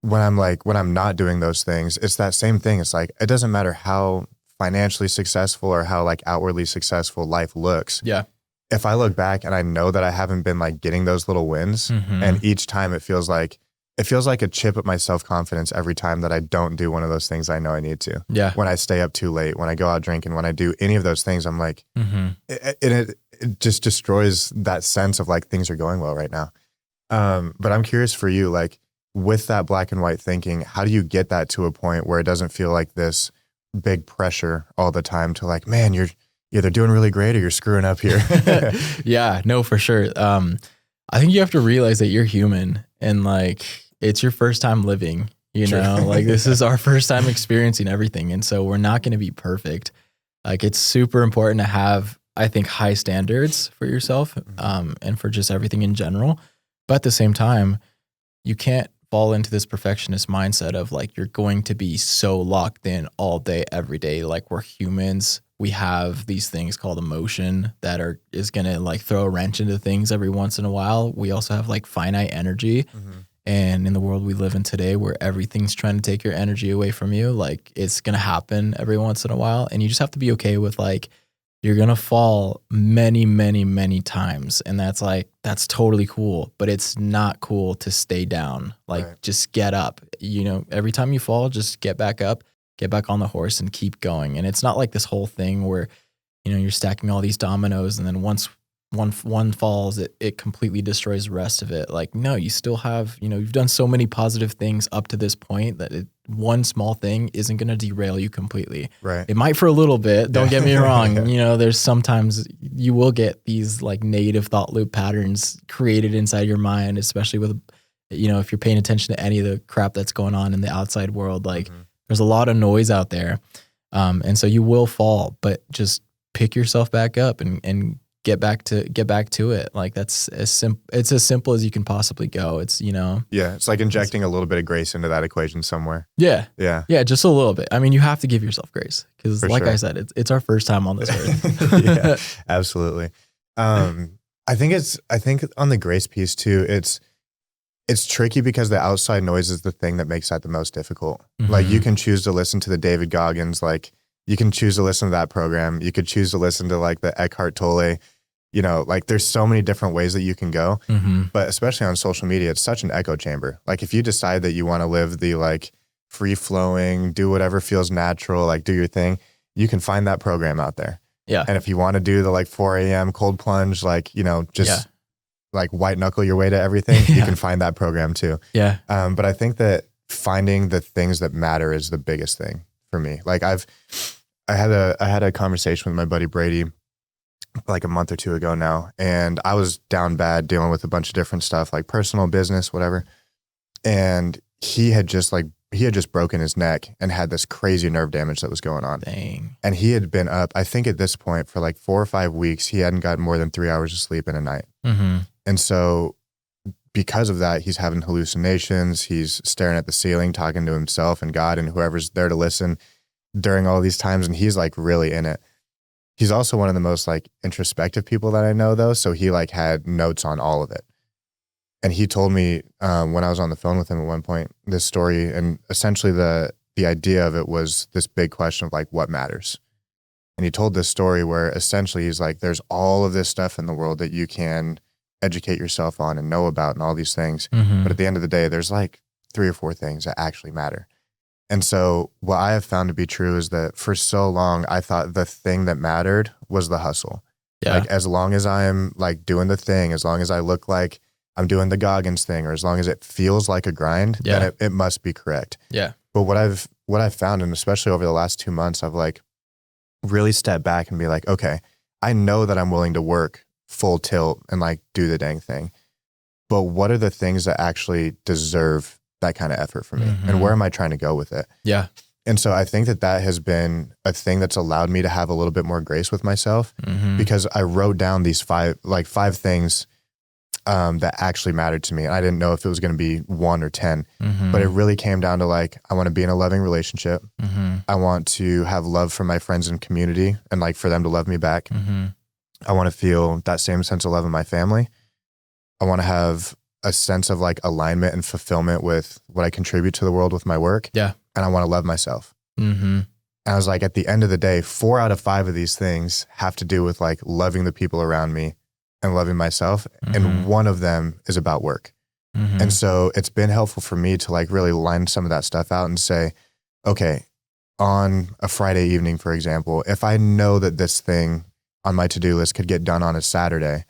when I'm not doing those things, it's that same thing. It's like, it doesn't matter how financially successful or how like outwardly successful life looks. Yeah. If I look back and I know that I haven't been like getting those little wins, and each time it feels like a chip at my self-confidence every time that I don't do one of those things I know I need to. Yeah. When I stay up too late, when I go out drinking, when I do any of those things, I'm like, it just destroys that sense of like things are going well right now. But I'm curious for you, like with that black and white thinking, how do you get that to a point where it doesn't feel like this big pressure all the time to like, man, you're either doing really great or you're screwing up here? Yeah, no, for sure. I think you have to realize that you're human and like it's your first time living, you know, like this is our first time experiencing everything. And so we're not going to be perfect. Like it's super important to have, I think, high standards for yourself and for just everything in general. But at the same time, you can't fall into this perfectionist mindset of like, you're going to be so locked in all day, every day. Like we're humans. We have these things called emotion that is going to like throw a wrench into things every once in a while. We also have like finite energy. And in the world we live in today where everything's trying to take your energy away from you, like it's going to happen every once in a while. And you just have to be okay with like, you're going to fall many, many, many times. And that's totally cool, but it's not cool to stay down. Like just get up, you know, every time you fall, just get back up, get back on the horse and keep going. And it's not like this whole thing where, you know, you're stacking all these dominoes and then once one falls, it completely destroys the rest of it. Like, no, you still have, you know, you've done so many positive things up to this point that one small thing isn't going to derail you completely. Right. It might for a little bit. Don't get me wrong. You know, there's sometimes you will get these like negative thought loop patterns created inside your mind, especially with, you know, if you're paying attention to any of the crap that's going on in the outside world, like there's a lot of noise out there. And so you will fall, but just pick yourself back up and get back to it. Like that's it's as simple as you can possibly go. It's, you know. Yeah. It's like injecting a little bit of grace into that equation somewhere. Yeah. Yeah. Yeah. Just a little bit. I mean, you have to give yourself grace because like I said, it's our first time on this earth. Yeah, absolutely. I think on the grace piece too, It's tricky because the outside noise is the thing that makes that the most difficult. Like you can choose to listen to the David Goggins, like you can choose to listen to that program. You could choose to listen to like the Eckhart Tolle, you know, like there's so many different ways that you can go, but especially on social media, it's such an echo chamber. Like if you decide that you want to live the like free flowing, do whatever feels natural, like do your thing, you can find that program out there. Yeah. And if you want to do the like 4 a.m. cold plunge, like, you know, just like white knuckle your way to everything, you can find that program too. Yeah. But I think that finding the things that matter is the biggest thing for me. Like I had a conversation with my buddy Brady like a month or two ago now, and I was down bad dealing with a bunch of different stuff, like personal, business, whatever. And he had just broken his neck and had this crazy nerve damage that was going on. Dang. And he had been up, I think at this point for like 4 or 5 weeks, he hadn't gotten more than 3 hours of sleep in a night. And so because of that, he's having hallucinations. He's staring at the ceiling, talking to himself and God and whoever's there to listen during all these times. And he's like really in it. He's also one of the most like introspective people that I know though. So he like had notes on all of it. And he told me when I was on the phone with him at one point, this story, and essentially the idea of it was this big question of like, what matters? And he told this story where essentially he's like, there's all of this stuff in the world that you can educate yourself on and know about and all these things. But at the end of the day, there's like 3 or 4 things that actually matter. And so what I have found to be true is that for so long, I thought the thing that mattered was the hustle. Yeah. Like as long as I'm like doing the thing, as long as I look like I'm doing the Goggins thing, or as long as it feels like a grind, then it must be correct. Yeah. But what I've found, and especially over the last 2 months, I've like really stepped back and be like, okay, I know that I'm willing to work full tilt and like do the dang thing. But what are the things that actually deserve that kind of effort for me? And where am I trying to go with it? Yeah. And so I think that has been a thing that's allowed me to have a little bit more grace with myself, because I wrote down these 5 things that actually mattered to me. And I didn't know if it was going to be 1 or 10, but it really came down to like, I want to be in a loving relationship. I want to have love for my friends and community and like for them to love me back. I want to feel that same sense of love in my family. I want to have a sense of like alignment and fulfillment with what I contribute to the world with my work. Yeah. And I want to love myself. And I was like, at the end of the day, 4 out of 5 of these things have to do with like loving the people around me and loving myself. And one of them is about work. And so it's been helpful for me to like really line some of that stuff out and say, okay, on a Friday evening, for example, if I know that this thing on my to-do list could get done on a Saturday,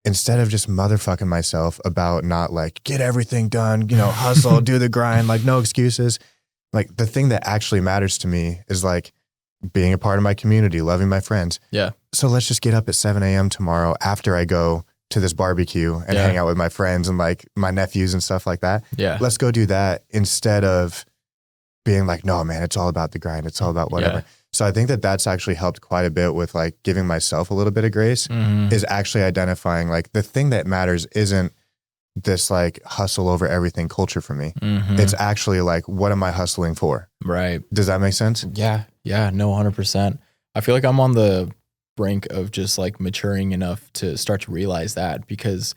instead of just motherfucking myself about not like get everything done, you know, hustle, do the grind, like no excuses. Like the thing that actually matters to me is like being a part of my community, loving my friends. Yeah. So let's just get up at 7 a.m. tomorrow after I go to this barbecue and hang out with my friends and like my nephews and stuff like that. Yeah. Let's go do that instead of being like, no, man, it's all about the grind. It's all about whatever. Yeah. So I think that that's actually helped quite a bit with like giving myself a little bit of grace, is actually identifying like the thing that matters isn't this like hustle over everything culture for me. It's actually like, what am I hustling for? Right. Does that make sense? Yeah. Yeah. No, 100%. I feel like I'm on the brink of just like maturing enough to start to realize that, because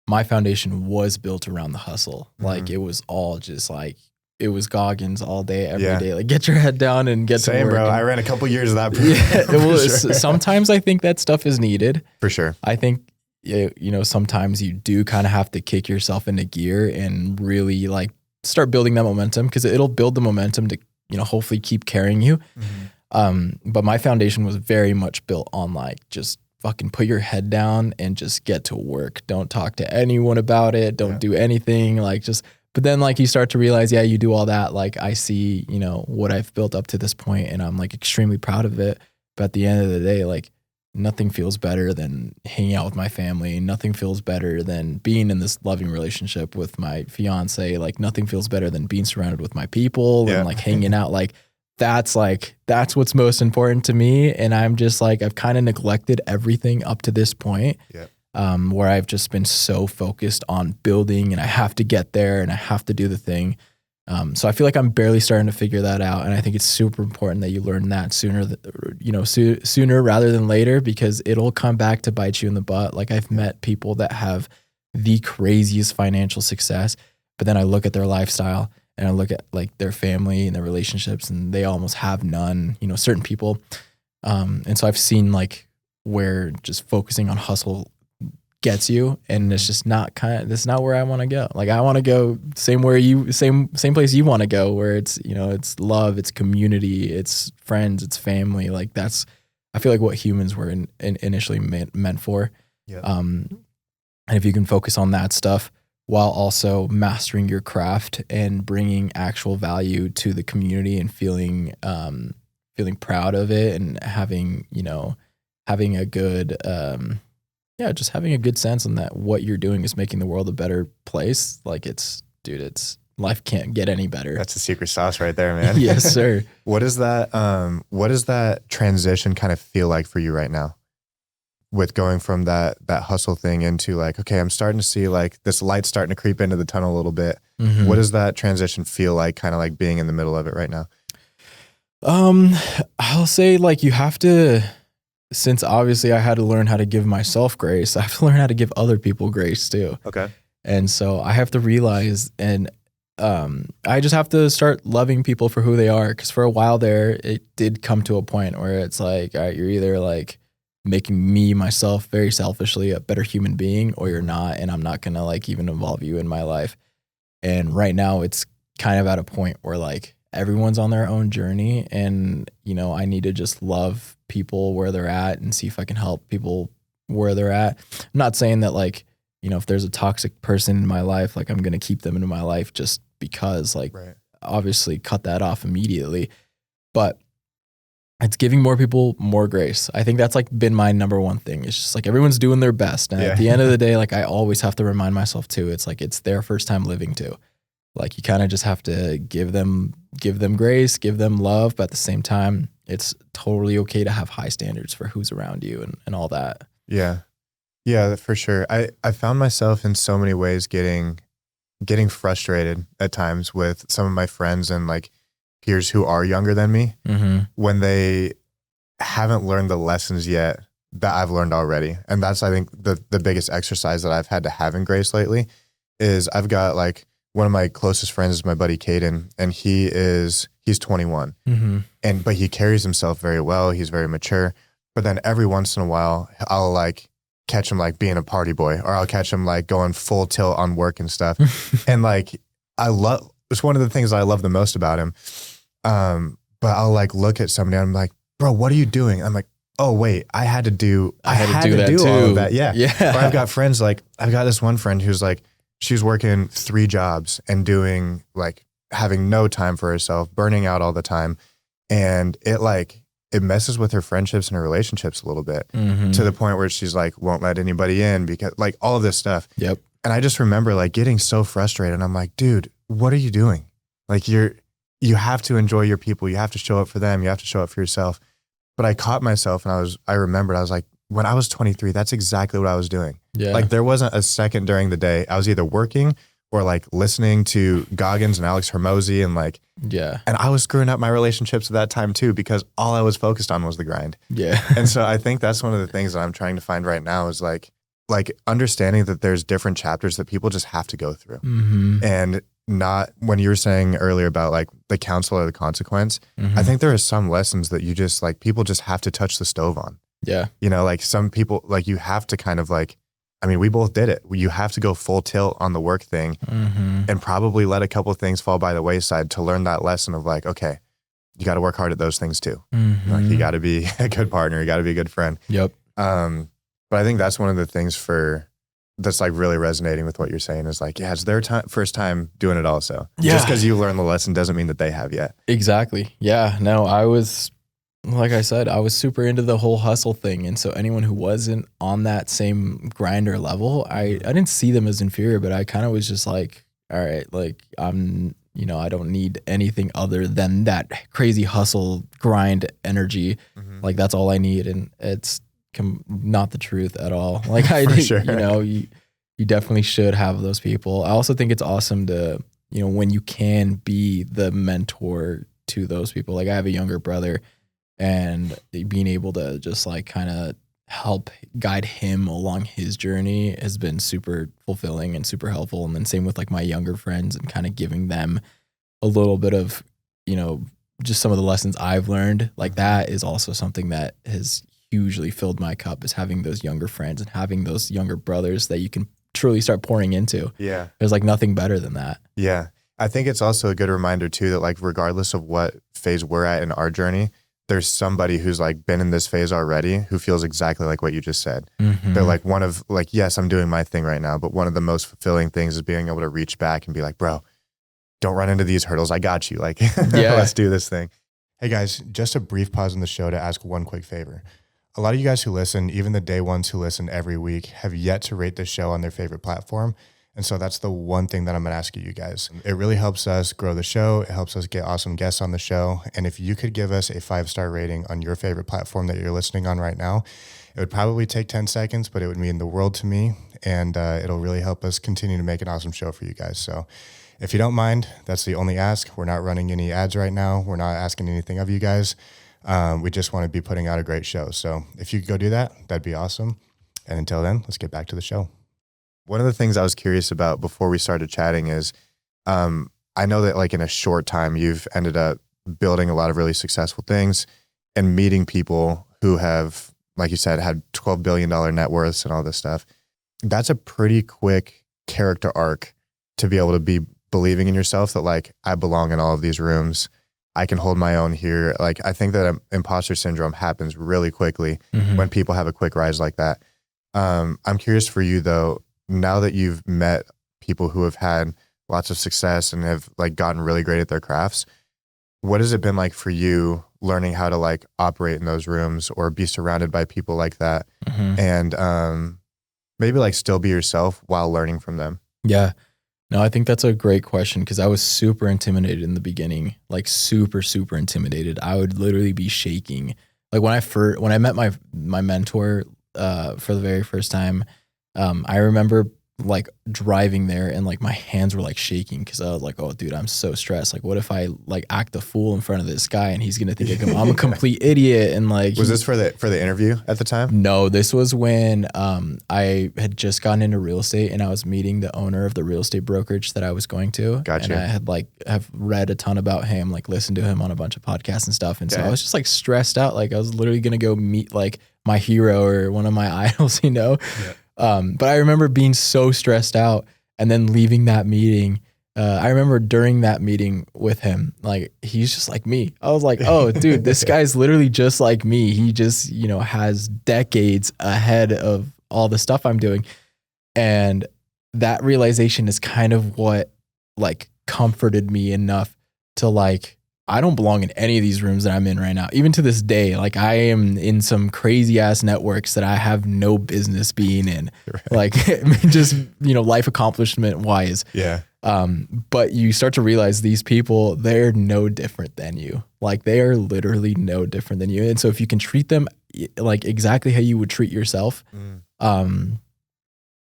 my foundation was built around the hustle. Like it was all just like, it was Goggins all day, every day. Like get your head down and get to work. Same, bro. I ran a couple years of that. Sometimes I think that stuff is needed. For sure. I think, you know, sometimes you do kind of have to kick yourself into gear and really like start building that momentum, because it'll build the momentum to, you know, hopefully keep carrying you. But my foundation was very much built on like, just fucking put your head down and just get to work. Don't talk to anyone about it. Don't do anything. Like just, but then like you start to realize, you do all that. Like I see, you know, what I've built up to this point and I'm like extremely proud of it. But at the end of the day, like nothing feels better than hanging out with my family. Nothing feels better than being in this loving relationship with my fiance. Like nothing feels better than being surrounded with my people and like hanging out. That's what's most important to me. And I'm just like, I've kind of neglected everything up to this point. Where I've just been so focused on building and I have to get there and I have to do the thing. So I feel like I'm barely starting to figure that out. And I think it's super important that you learn that sooner rather than later, because it'll come back to bite you in the butt. Like I've met people that have the craziest financial success But then I look at their lifestyle and I look at like their family and their relationships, and they almost have none, you know, certain people. And so I've seen like where just focusing on hustle gets you, and it's just not that's not where I want to go. Like I want to go same place you want to go, where it's, you know, it's love, it's community, it's friends, it's family. Like that's, I feel like what humans were initially meant for. Yeah. And if you can focus on that stuff while also mastering your craft and bringing actual value to the community and feeling proud of it, and having a good, just having a good sense on that what you're doing is making the world a better place. Like it's life can't get any better. That's the secret sauce right there, man. Yes, sir. What does that transition kind of feel like for you right now? With going from that hustle thing into like, okay, I'm starting to see like this light starting to creep into the tunnel a little bit. Mm-hmm. What does that transition feel like, kind of like being in the middle of it right now? I'll say like you have to, since obviously I had to learn how to give myself grace, I have to learn how to give other people grace too. Okay. And so I have to realize, and I just have to start loving people for who they are. Because for a while there, it did come to a point where it's like, all right, you're either like making me, myself, very selfishly a better human being, or you're not, and I'm not gonna like even involve you in my life. And right now it's kind of at a point where like everyone's on their own journey, and you know, I need to just love people where they're at and see if I can help people where they're at. I'm not saying that like, you know, if there's a toxic person in my life, like I'm gonna keep them into my life just because, like, right. Obviously cut that off immediately. But it's giving more people more grace. I think that's like been my number one thing. It's just like everyone's doing their best. And at the end of the day, like I always have to remind myself too, it's like it's their first time living too. Like you kind of just have to give them grace, give them love, but at the same time, it's totally okay to have high standards for who's around you and all that. Yeah. Yeah, for sure. I found myself in so many ways getting frustrated at times with some of my friends and like peers who are younger than me, mm-hmm. when they haven't learned the lessons yet that I've learned already. And that's, I think, the biggest exercise that I've had to have in grace lately is I've got like one of my closest friends is my buddy Caden, and he's 21, mm-hmm. but he carries himself very well. He's very mature. But then every once in a while, I'll like catch him like being a party boy, or I'll catch him like going full tilt on work and stuff. And like it's one of the things I love the most about him. But I'll like look at somebody and I'm like, bro, what are you doing? I'm like, oh wait, I had to do all of that. Yeah. Or I've got friends, like I've got this one friend who's like, she's working 3 jobs and doing like having no time for herself, burning out all the time. And it messes with her friendships and her relationships a little bit, mm-hmm. to the point where she's like, won't let anybody in because like all of this stuff. Yep. And I just remember like getting so frustrated, and I'm like, dude, what are you doing? Like you have to enjoy your people. You have to show up for them. You have to show up for yourself. But I caught myself and I remembered, I was like, when I was 23, that's exactly what I was doing. Yeah. Like there wasn't a second during the day. I was either working or like listening to Goggins and Alex Hermosi and like, yeah. And I was screwing up my relationships at that time too, because all I was focused on was the grind. Yeah. And so I think that's one of the things that I'm trying to find right now is like understanding that there's different chapters that people just have to go through. Mm-hmm. And not, when you were saying earlier about like the counsel or the consequence, mm-hmm. I think there are some lessons that you just like, people just have to touch the stove on. Yeah. You know, like some people, like you have to kind of like, I mean, we both did it. You have to go full tilt on the work thing, mm-hmm. and probably let a couple of things fall by the wayside to learn that lesson of like, okay, you got to work hard at those things too. Mm-hmm. Like you got to be a good partner. You got to be a good friend. Yep. But I think that's one of the things that's like really resonating with what you're saying is like, yeah, it's their first time doing it also. Yeah. Just because you learn the lesson doesn't mean that they have yet. Exactly. Yeah. No, like I said, I was super into the whole hustle thing. And so anyone who wasn't on that same grinder level, I didn't see them as inferior, but I kind of was just like, all right, like I'm, I don't need anything other than that crazy hustle grind energy. Mm-hmm. Like that's all I need. And it's not the truth at all. Like sure. You definitely should have those people. I also think it's awesome to, when you can be the mentor to those people. Like I have a younger brother, and being able to just like kind of help guide him along his journey has been super fulfilling and super helpful. And then same with like my younger friends and kind of giving them a little bit of, just some of the lessons I've learned. Like that is also something that has hugely filled my cup, is having those younger friends and having those younger brothers that you can truly start pouring into. Yeah. There's like nothing better than that. Yeah. I think it's also a good reminder too that like regardless of what phase we're at in our journey, there's somebody who's like been in this phase already who feels exactly like what you just said. Mm-hmm. They're like yes, I'm doing my thing right now, but one of the most fulfilling things is being able to reach back and be like, bro, don't run into these hurdles. I got you. Like, let's do this thing. Hey guys, just a brief pause in the show to ask one quick favor. A lot of you guys who listen, even the day ones who listen every week, have yet to rate this show on their favorite platform. And so that's the one thing that I'm going to ask you guys. It really helps us grow the show. It helps us get awesome guests on the show. And if you could give us a 5-star rating on your favorite platform that you're listening on right now, it would probably take 10 seconds, but it would mean the world to me. And it'll really help us continue to make an awesome show for you guys. So if you don't mind, that's the only ask. We're not running any ads right now. We're not asking anything of you guys. We just want to be putting out a great show. So if you could go do that, that'd be awesome. And until then, let's get back to the show. One of the things I was curious about before we started chatting is I know that like in a short time, you've ended up building a lot of really successful things and meeting people who have, like you said, had $12 billion net worths and all this stuff. That's a pretty quick character arc to be able to be believing in yourself that like, I belong in all of these rooms. I can hold my own here. Like, I think that imposter syndrome happens really quickly when people have a quick rise like that. I'm curious for you though, now that you've met people who have had lots of success and have like gotten really great at their crafts, what has it been like for you learning how to like operate in those rooms or be surrounded by people like that and maybe like still be yourself while learning from them? Yeah. No, I think that's a great question because I was super intimidated in the beginning, like super, super intimidated. I would literally be shaking. Like when I met my mentor for the very first time, I remember like driving there and like my hands were like shaking because I was like, oh dude, I'm so stressed. Like what if I like act a fool in front of this guy and he's gonna think I'm a complete idiot? And like, was this for the interview at the time? No, this was when I had just gotten into real estate and I was meeting the owner of the real estate brokerage that I was going to. Gotcha. And I had have read a ton about him, like listened to him on a bunch of podcasts and stuff. And so I was just like stressed out. Like I was literally gonna go meet like my hero or one of my idols, Yeah. But I remember being so stressed out and then leaving that meeting. I remember during that meeting with him, like, he's just like me. I was like, oh, dude, this guy's literally just like me. He just, has decades ahead of all the stuff I'm doing. And that realization is kind of what like comforted me enough to like, I don't belong in any of these rooms that I'm in right now. Even to this day, like I am in some crazy ass networks that I have no business being in. Right. Like just, life accomplishment wise. Yeah. But you start to realize these people, they're no different than you. Like they are literally no different than you. And so if you can treat them like exactly how you would treat yourself,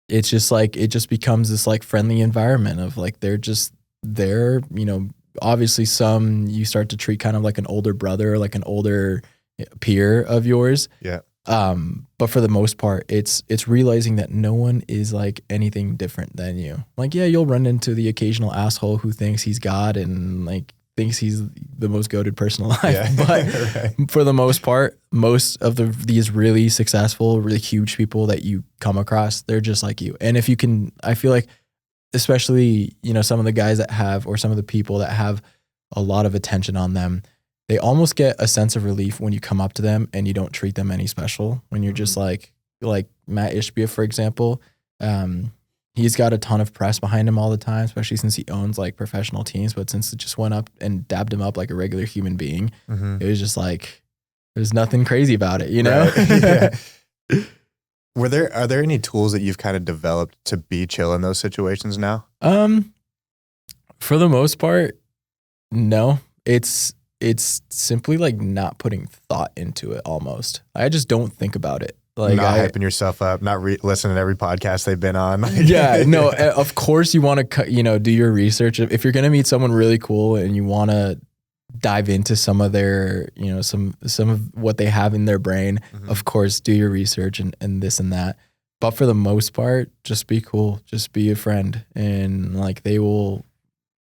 it's just like, it just becomes this like friendly environment of like, they're obviously some you start to treat kind of like an older brother, like an older peer of yours. Yeah. But for the most part, it's realizing that no one is like anything different than you. Like, yeah, you'll run into the occasional asshole who thinks he's God and like thinks he's the most goated person alive. Yeah. But right. For the most part, most of these really successful, really huge people that you come across, they're just like you. And if you can, I feel like, especially, some of the guys that have, or some of the people that have a lot of attention on them, they almost get a sense of relief when you come up to them and you don't treat them any special. When you're just like Matt Ishbia, for example, he's got a ton of press behind him all the time, especially since he owns like professional teams. But since it just went up and dabbed him up like a regular human being, it was just like, there's nothing crazy about it, Right. Yeah. Are there any tools that you've kind of developed to be chill in those situations now? For the most part, no. It's simply like not putting thought into it almost. I just don't think about it. Like not hyping yourself up, not listening to every podcast they've been on. Yeah, no, of course you want to, do your research. If you're going to meet someone really cool and you want to dive into some of their, some of what they have in their brain. Of course, do your research and this and that. But for the most part, just be cool. Just be a friend. And like they will,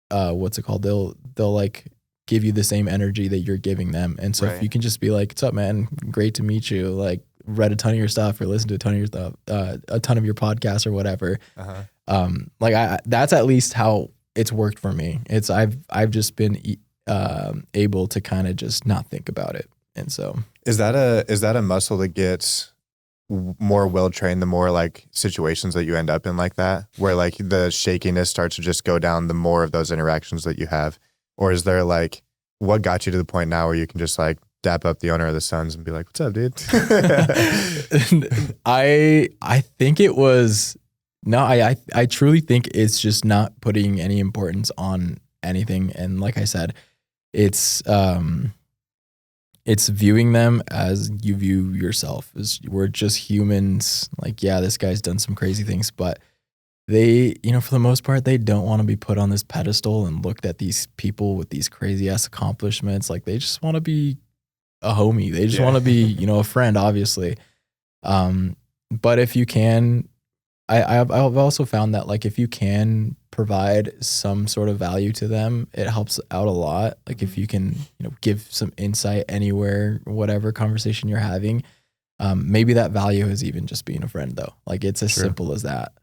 what's it called? They'll like give you the same energy that you're giving them. And so if you can just be like, what's up, man? Great to meet you. Like read a ton of your stuff or listened to a ton of your stuff, a ton of your podcasts or whatever. That's at least how it's worked for me. I've just been able to kind of just not think about it. And so is that a muscle that gets more well trained the more like situations that you end up in like that, where like the shakiness starts to just go down the more of those interactions that you have? Or is there like, what got you to the point now where you can just like dap up the owner of the Suns and be like, what's up, dude? I think it was, no, I truly think it's just not putting any importance on anything. And like I said, it's viewing them as you view yourself. We're just humans. Like, yeah, this guy's done some crazy things, but they, for the most part, they don't want to be put on this pedestal and looked at these people with these crazy ass accomplishments. Like they just want to be a homie. They just want to be, a friend, obviously. But if you can, I've also found that like if you can provide some sort of value to them, it helps out a lot. Like if you can, give some insight anywhere, whatever conversation you're having, maybe that value is even just being a friend though. Like it's as simple as that.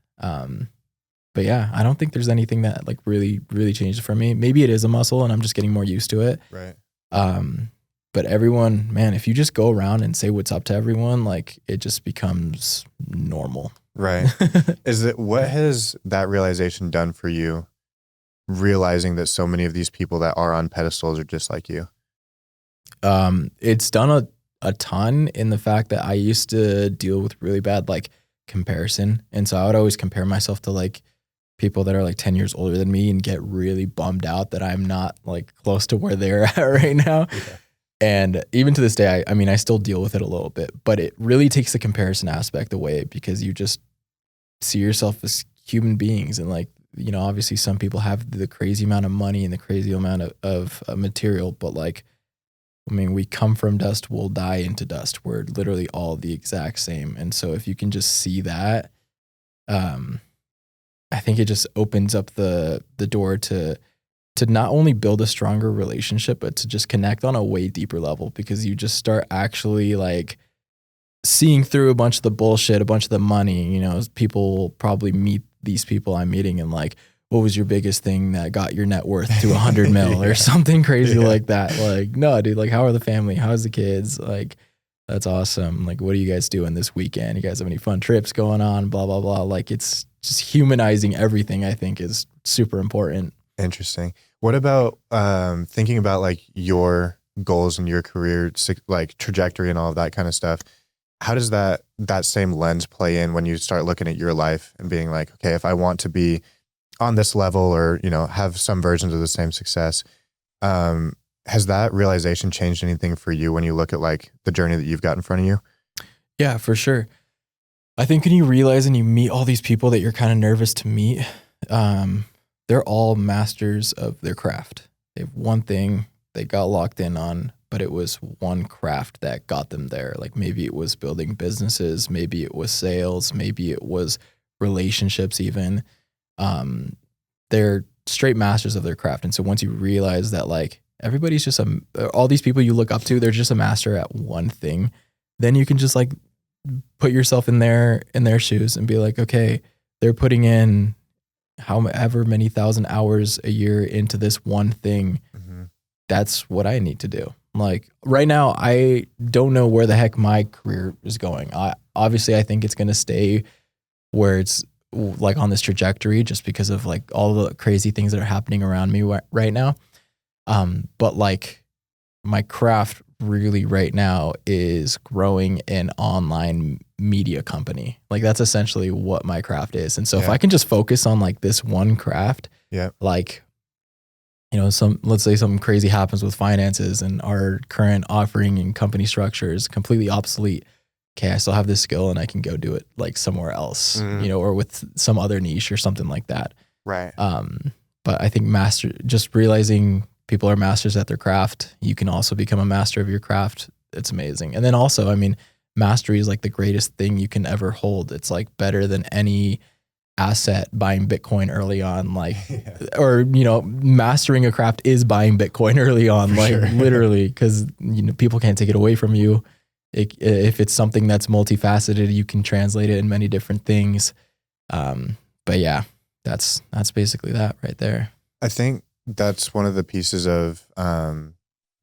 But yeah, I don't think there's anything that like really, really changed for me. Maybe it is a muscle and I'm just getting more used to it. Right. But everyone, man, if you just go around and say what's up to everyone, like it just becomes normal. Right. What has that realization done for you, realizing that so many of these people that are on pedestals are just like you? It's done a ton in the fact that I used to deal with really bad like comparison. And so I would always compare myself to like people that are like 10 years older than me and get really bummed out that I'm not like close to where they're at right now. Yeah. And even to this day, I mean, I still deal with it a little bit, but it really takes the comparison aspect away because you just see yourself as human beings. And like, obviously some people have the crazy amount of money and the crazy amount of material, but like, I mean, we come from dust, we'll die into dust. We're literally all the exact same. And so if you can just see that, I think it just opens up the door to not only build a stronger relationship, but to just connect on a way deeper level because you just start actually like seeing through a bunch of the bullshit, a bunch of the money. People probably meet these people I'm meeting and like, what was your biggest thing that got your net worth to 100 mil or something crazy like that? Like, no, dude, like, how are the family? How's the kids? Like, that's awesome. Like, what are you guys doing this weekend? You guys have any fun trips going on? Blah, blah, blah. Like, it's just humanizing everything, I think, is super important. Interesting. What about thinking about like your goals and your career, like trajectory and all of that kind of stuff? How does that same lens play in when you start looking at your life and being like, okay, if I want to be on this level or, have some versions of the same success, has that realization changed anything for you when you look at like the journey that you've got in front of you? Yeah, for sure. I think when you realize and you meet all these people that you're kind of nervous to meet, they're all masters of their craft. They have one thing they got locked in on, but it was one craft that got them there. Like maybe it was building businesses, maybe it was sales, maybe it was relationships even. They're straight masters of their craft. And so once you realize that like everybody's just all these people you look up to, they're just a master at one thing, then you can just like put yourself in their shoes and be like, okay, they're putting in however many thousand hours a year into this one thing. Mm-hmm. That's what I need to do. Like right now, I don't know where the heck my career is going. Obviously I think it's going to stay where it's like on this trajectory just because of like all the crazy things that are happening around me right now. But like my craft really right now is growing an online media company. Like that's essentially what my craft is. And so if I can just focus on like this one craft, like, let's say something crazy happens with finances and our current offering and company structure is completely obsolete. Okay, I still have this skill and I can go do it like somewhere else, or with some other niche or something like that. Right. But I think just realizing people are masters at their craft. You can also become a master of your craft. It's amazing. And then also, I mean, mastery is like the greatest thing you can ever hold. It's like better than any asset buying Bitcoin early on, like, or, you know, mastering a craft is buying Bitcoin early on, like literally, because, you know, people can't take it away from you. If it's something that's multifaceted, you can translate it in many different things. But yeah, that's basically that right there. I think that's one of the pieces of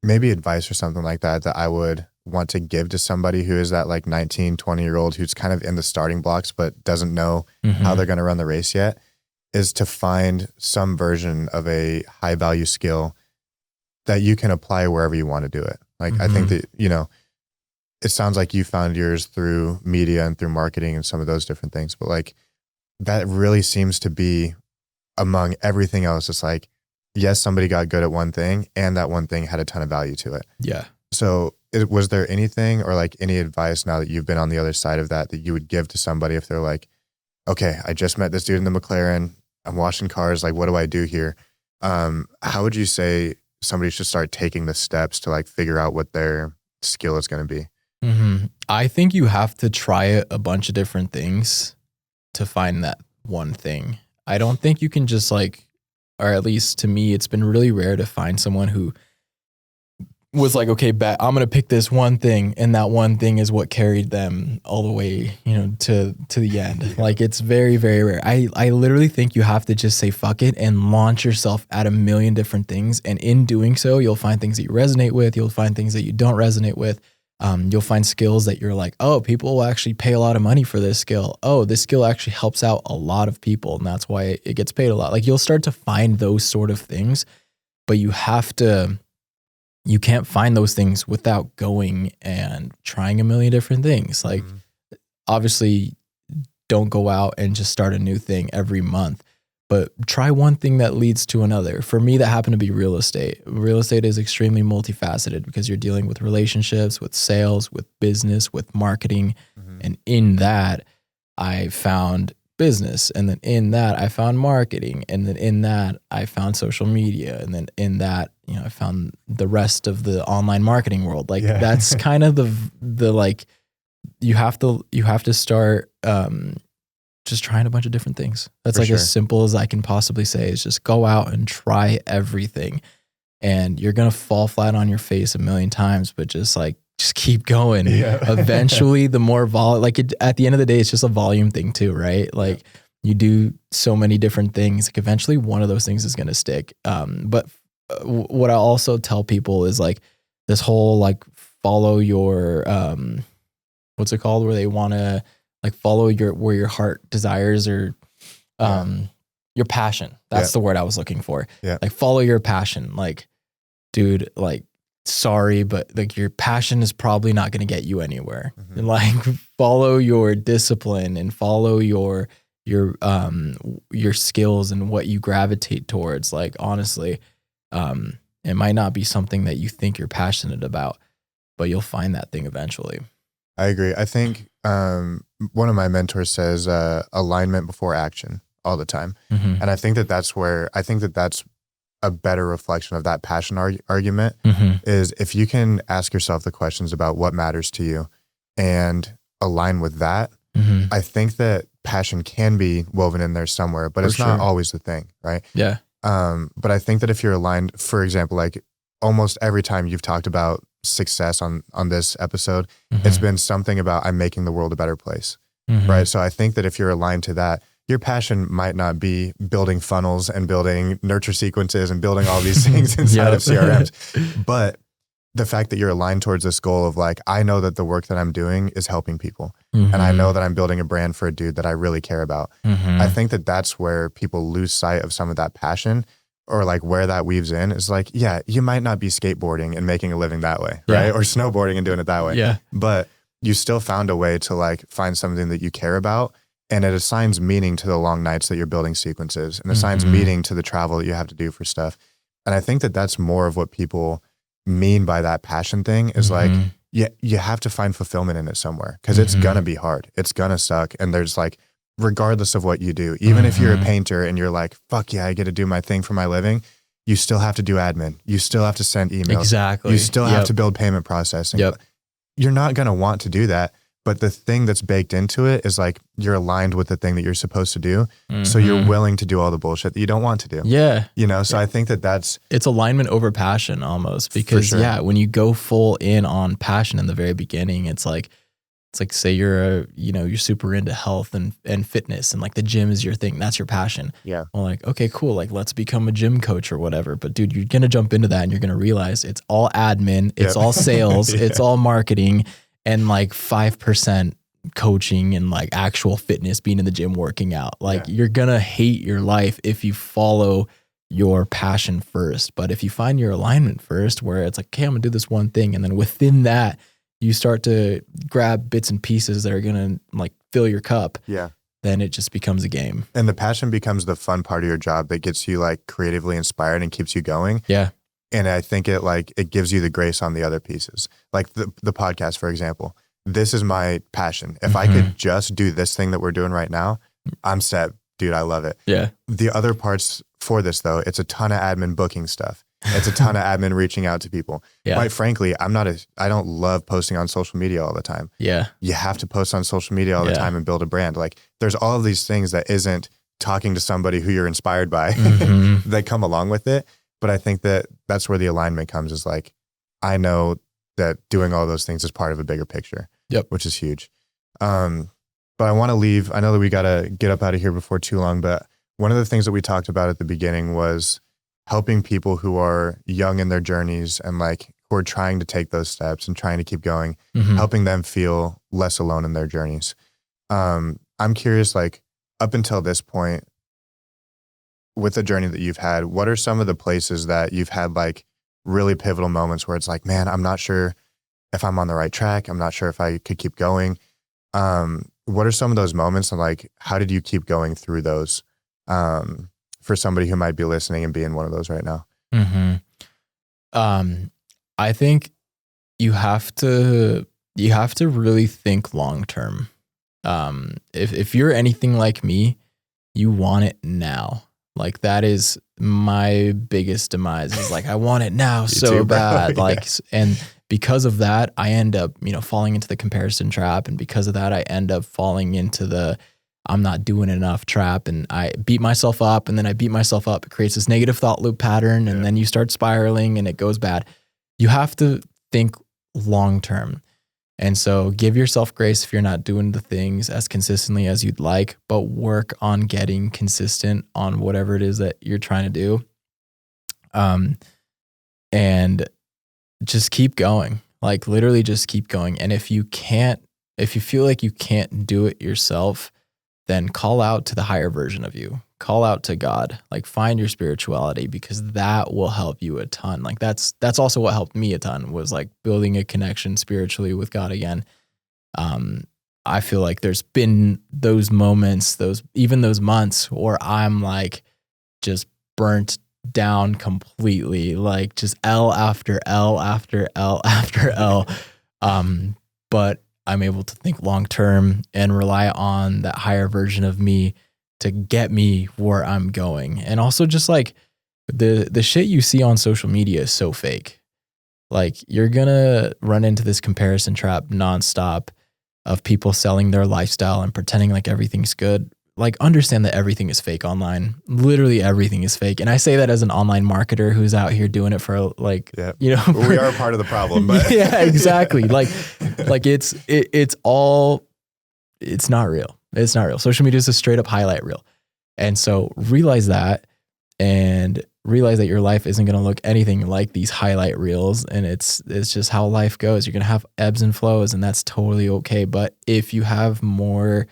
maybe advice or something like that I would want to give to somebody who is that like 19, 20-year-old who's kind of in the starting blocks but doesn't know how they're going to run the race yet, is to find some version of a high value skill that you can apply wherever you want to do it. Like, I think that, you know, it sounds like you found yours through media and through marketing and some of those different things, but like that really seems to be among everything else. It's like, yes, somebody got good at one thing and that one thing had a ton of value to it. Yeah. So was there anything or like any advice now that you've been on the other side of that you would give to somebody if they're like, okay, I just met this dude in the McLaren, I'm washing cars, like, what do I do here? How would you say somebody should start taking the steps to like figure out what their skill is going to be? I think you have to try a bunch of different things to find that one thing. I don't think you can just like, or at least to me, it's been really rare to find someone who was like, okay, bet I'm gonna pick this one thing, and that one thing is what carried them all the way, you know, to the end. Like, it's very, very rare. I literally think you have to just say fuck it and launch yourself at a million different things, and in doing so, you'll find things that you resonate with. You'll find things that you don't resonate with. You'll find skills that you're like, oh, people will actually pay a lot of money for this skill. Oh, this skill actually helps out a lot of people, and that's why it gets paid a lot. Like, you'll start to find those sort of things, but you can't find those things without going and trying a million different things. Like, obviously, don't go out and just start a new thing every month, but try one thing that leads to another. For me, that happened to be real estate. Real estate is extremely multifaceted because you're dealing with relationships, with sales, with business, with marketing. And in that, I found business. And then in that, I found marketing. And then in that, I found social media. And then in that, you know, I found the rest of the online marketing world. Like, that's kind of the like, you have to start just trying a bunch of different things. That's like as simple as I can possibly say, is just go out and try everything. And you're going to fall flat on your face a million times, but just keep going. Eventually, the more at the end of the day, it's just a volume thing too, right? Like, you do so many different things. Like, eventually one of those things is going to stick. But what I also tell people is like this whole like follow your what's it called, where they want to like follow where your heart desires, or your passion. That's the word I was looking for. Like, follow your passion. Like, dude, like, sorry, but like your passion is probably not going to get you anywhere. And like, follow your discipline and follow your skills and what you gravitate towards. Like, honestly, it might not be something that you think you're passionate about, but you'll find that thing eventually. I agree. I think one of my mentors says alignment before action all the time. And I think that's a better reflection of that passion argument is if you can ask yourself the questions about what matters to you and align with that. I think that passion can be woven in there somewhere, but it's not always the thing, right? Yeah. But I think that if you're aligned, for example, like almost every time you've talked about success on this episode, it's been something about I'm making the world a better place, right? So I think that if you're aligned to that, your passion might not be building funnels and building nurture sequences and building all these things inside of CRMs, but the fact that you're aligned towards this goal of like, I know that the work that I'm doing is helping people, and I know that I'm building a brand for a dude that I really care about. I think that that's where people lose sight of some of that passion, or like where that weaves in is like, yeah, you might not be skateboarding and making a living that way, right? Or snowboarding and doing it that way. But you still found a way to like find something that you care about, and it assigns meaning to the long nights that you're building sequences, and assigns meaning to the travel that you have to do for stuff. And I think that that's more of what people mean by that passion thing is like, you have to find fulfillment in it somewhere, because it's gonna be hard. It's gonna suck. And there's like, regardless of what you do, even if you're a painter and you're like, fuck yeah, I get to do my thing for my living, you still have to do admin. You still have to send emails. Exactly. You still have to build payment processing. Yep. You're not going to want to do that. But the thing that's baked into it is like you're aligned with the thing that you're supposed to do. Mm-hmm. So you're willing to do all the bullshit that you don't want to do. Yeah. You know, so I think it's alignment over passion almost, because when you go full in on passion in the very beginning, it's like say you're super into health and fitness, and like the gym is your thing. That's your passion. Yeah. Well, like, okay, cool. Like, let's become a gym coach or whatever. But dude, you're going to jump into that and you're going to realize it's all admin. It's all sales. It's all marketing. And like 5% coaching and like actual fitness, being in the gym, working out. Like you're going to hate your life if you follow your passion first. But if you find your alignment first, where it's like, okay, I'm going to do this one thing. And then within that, you start to grab bits and pieces that are going to like fill your cup. Yeah. Then it just becomes a game. And the passion becomes the fun part of your job that gets you like creatively inspired and keeps you going. Yeah. And I think it gives you the grace on the other pieces. Like the podcast, for example, this is my passion. If I could just do this thing that we're doing right now, I'm set. Dude, I love it. Yeah. The other parts for this though, it's a ton of admin booking stuff. It's a ton of admin reaching out to people. Yeah. Quite frankly, I don't love posting on social media all the time. Yeah. You have to post on social media all the time and build a brand. Like there's all of these things that isn't talking to somebody who you're inspired by that come along with it. But I think that's where the alignment comes, is like, I know that doing all those things is part of a bigger picture, which is huge. But I want to leave. I know that we got to get up out of here before too long, but one of the things that we talked about at the beginning was helping people who are young in their journeys and like who are trying to take those steps and trying to keep going, helping them feel less alone in their journeys. I'm curious, like up until this point, with the journey that you've had, what are some of the places that you've had like really pivotal moments where it's like, man, I'm not sure if I'm on the right track. I'm not sure if I could keep going. What are some of those moments, and like, how did you keep going through those for somebody who might be listening and be in one of those right now? I think you have to really think long-term. If you're anything like me, you want it now. Like that is my biggest demise, is like, I want it now so bad. Like, and because of that, I end up, falling into the comparison trap. And because of that, I end up falling into the, I'm not doing enough trap. And I beat myself up, and then I beat myself up. It creates this negative thought loop pattern. And then you start spiraling and it goes bad. You have to think long-term. And so give yourself grace if you're not doing the things as consistently as you'd like, but work on getting consistent on whatever it is that you're trying to do. And just keep going, like literally just keep going. And if you feel like you can't do it yourself, then call out to the higher version of you, call out to God, like find your spirituality, because that will help you a ton. Like that's also what helped me a ton, was like building a connection spiritually with God again. I feel like there's been those moments, even those months where I'm like just burnt down completely, like just L after L after L after L. But I'm able to think long-term and rely on that higher version of me to get me where I'm going. And also just like the shit you see on social media is so fake. Like you're gonna run into this comparison trap nonstop of people selling their lifestyle and pretending like everything's good. Like understand that everything is fake online. Literally everything is fake. And I say that as an online marketer who's out here doing it for like, we are part of the problem, but yeah, exactly. Like it's not real. It's not real. Social media is a straight up highlight reel. And so realize that, and realize that your life isn't going to look anything like these highlight reels. And it's just how life goes. You're going to have ebbs and flows, and that's totally okay. But if you have more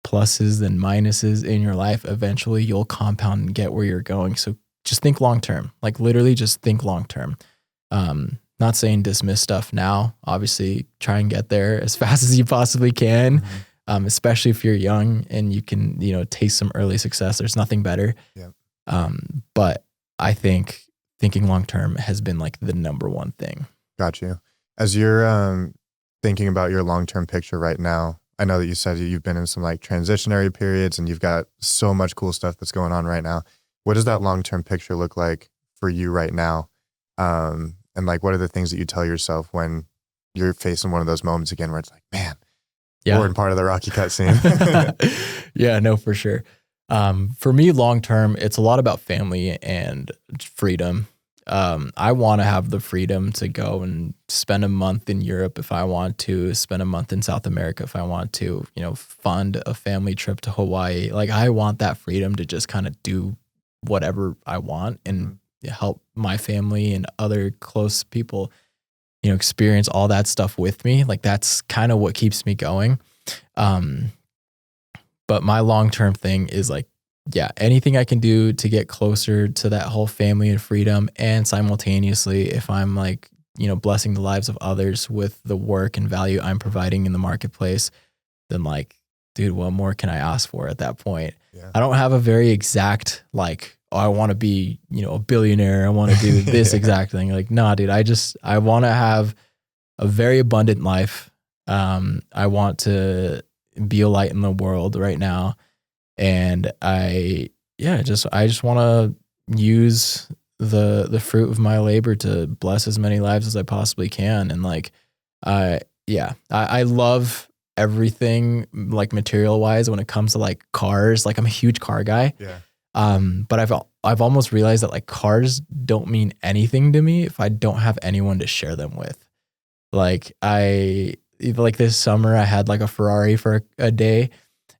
pluses than minuses in your life, eventually you'll compound and get where you're going. So just think long-term, like literally just think long-term. Not saying dismiss stuff now, obviously try and get there as fast as you possibly can. Especially if you're young and you can, taste some early success. There's nothing better. Yeah. But I think thinking long-term has been like the number one thing. Got you. As you're thinking about your long-term picture right now, I know that you said you've been in some like transitionary periods and you've got so much cool stuff that's going on right now. What does that long-term picture look like for you right now? And like, what are the things that you tell yourself when you're facing one of those moments again where it's like, man, we're in part of the Rocky Cut scene? Yeah, no, for sure. For me, long term, it's a lot about family and freedom. I want to have the freedom to go and spend a month in Europe if I want to, spend a month in South America if I want to, fund a family trip to Hawaii. Like, I want that freedom to just kind of do whatever I want and help my family and other close people, experience all that stuff with me. Like, that's kind of what keeps me going. But my long-term thing is like, anything I can do to get closer to that whole family and freedom. And simultaneously, if I'm like, blessing the lives of others with the work and value I'm providing in the marketplace, then like, dude, what more can I ask for at that point? Yeah. I don't have a very exact, like, I want to be, a billionaire. I want to do this exact thing. Like, nah, dude, I want to have a very abundant life. I want to be a light in the world right now. And I just want to use the fruit of my labor to bless as many lives as I possibly can. And like, I love everything like material wise when it comes to like cars. Like, I'm a huge car guy. Yeah. But I've almost realized that like cars don't mean anything to me if I don't have anyone to share them with. Like, this summer I had like a Ferrari for a day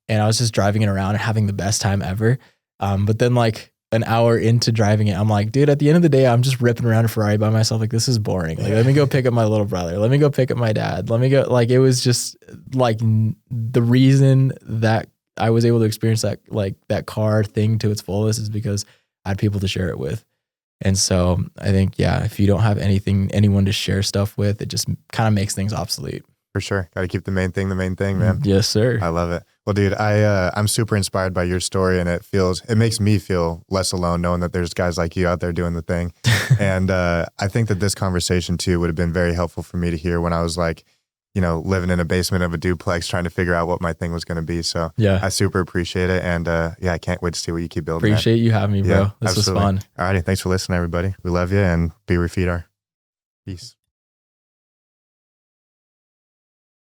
and I was just driving it around and having the best time ever. But then like an hour into driving it, I'm like, dude, at the end of the day, I'm just ripping around a Ferrari by myself. Like, this is boring. Like, let me go pick up my little brother. Let me go pick up my dad. Let me go. Like, it was just like the reason that I was able to experience that car thing to its fullest is because I had people to share it with. And so I think, if you don't have anyone to share stuff with, it just kind of makes things obsolete. For sure. Got to keep the main thing, man. Yes, sir. I love it. Well, dude, I'm super inspired by your story, and it makes me feel less alone knowing that there's guys like you out there doing the thing. And I think that this conversation too would have been very helpful for me to hear when I was like, living in a basement of a duplex trying to figure out what my thing was going to be. So I super appreciate it. And I can't wait to see what you keep building. Appreciate you having me, bro. This was fun. All righty. Thanks for listening, everybody. We love you, and be where your feet are. Peace.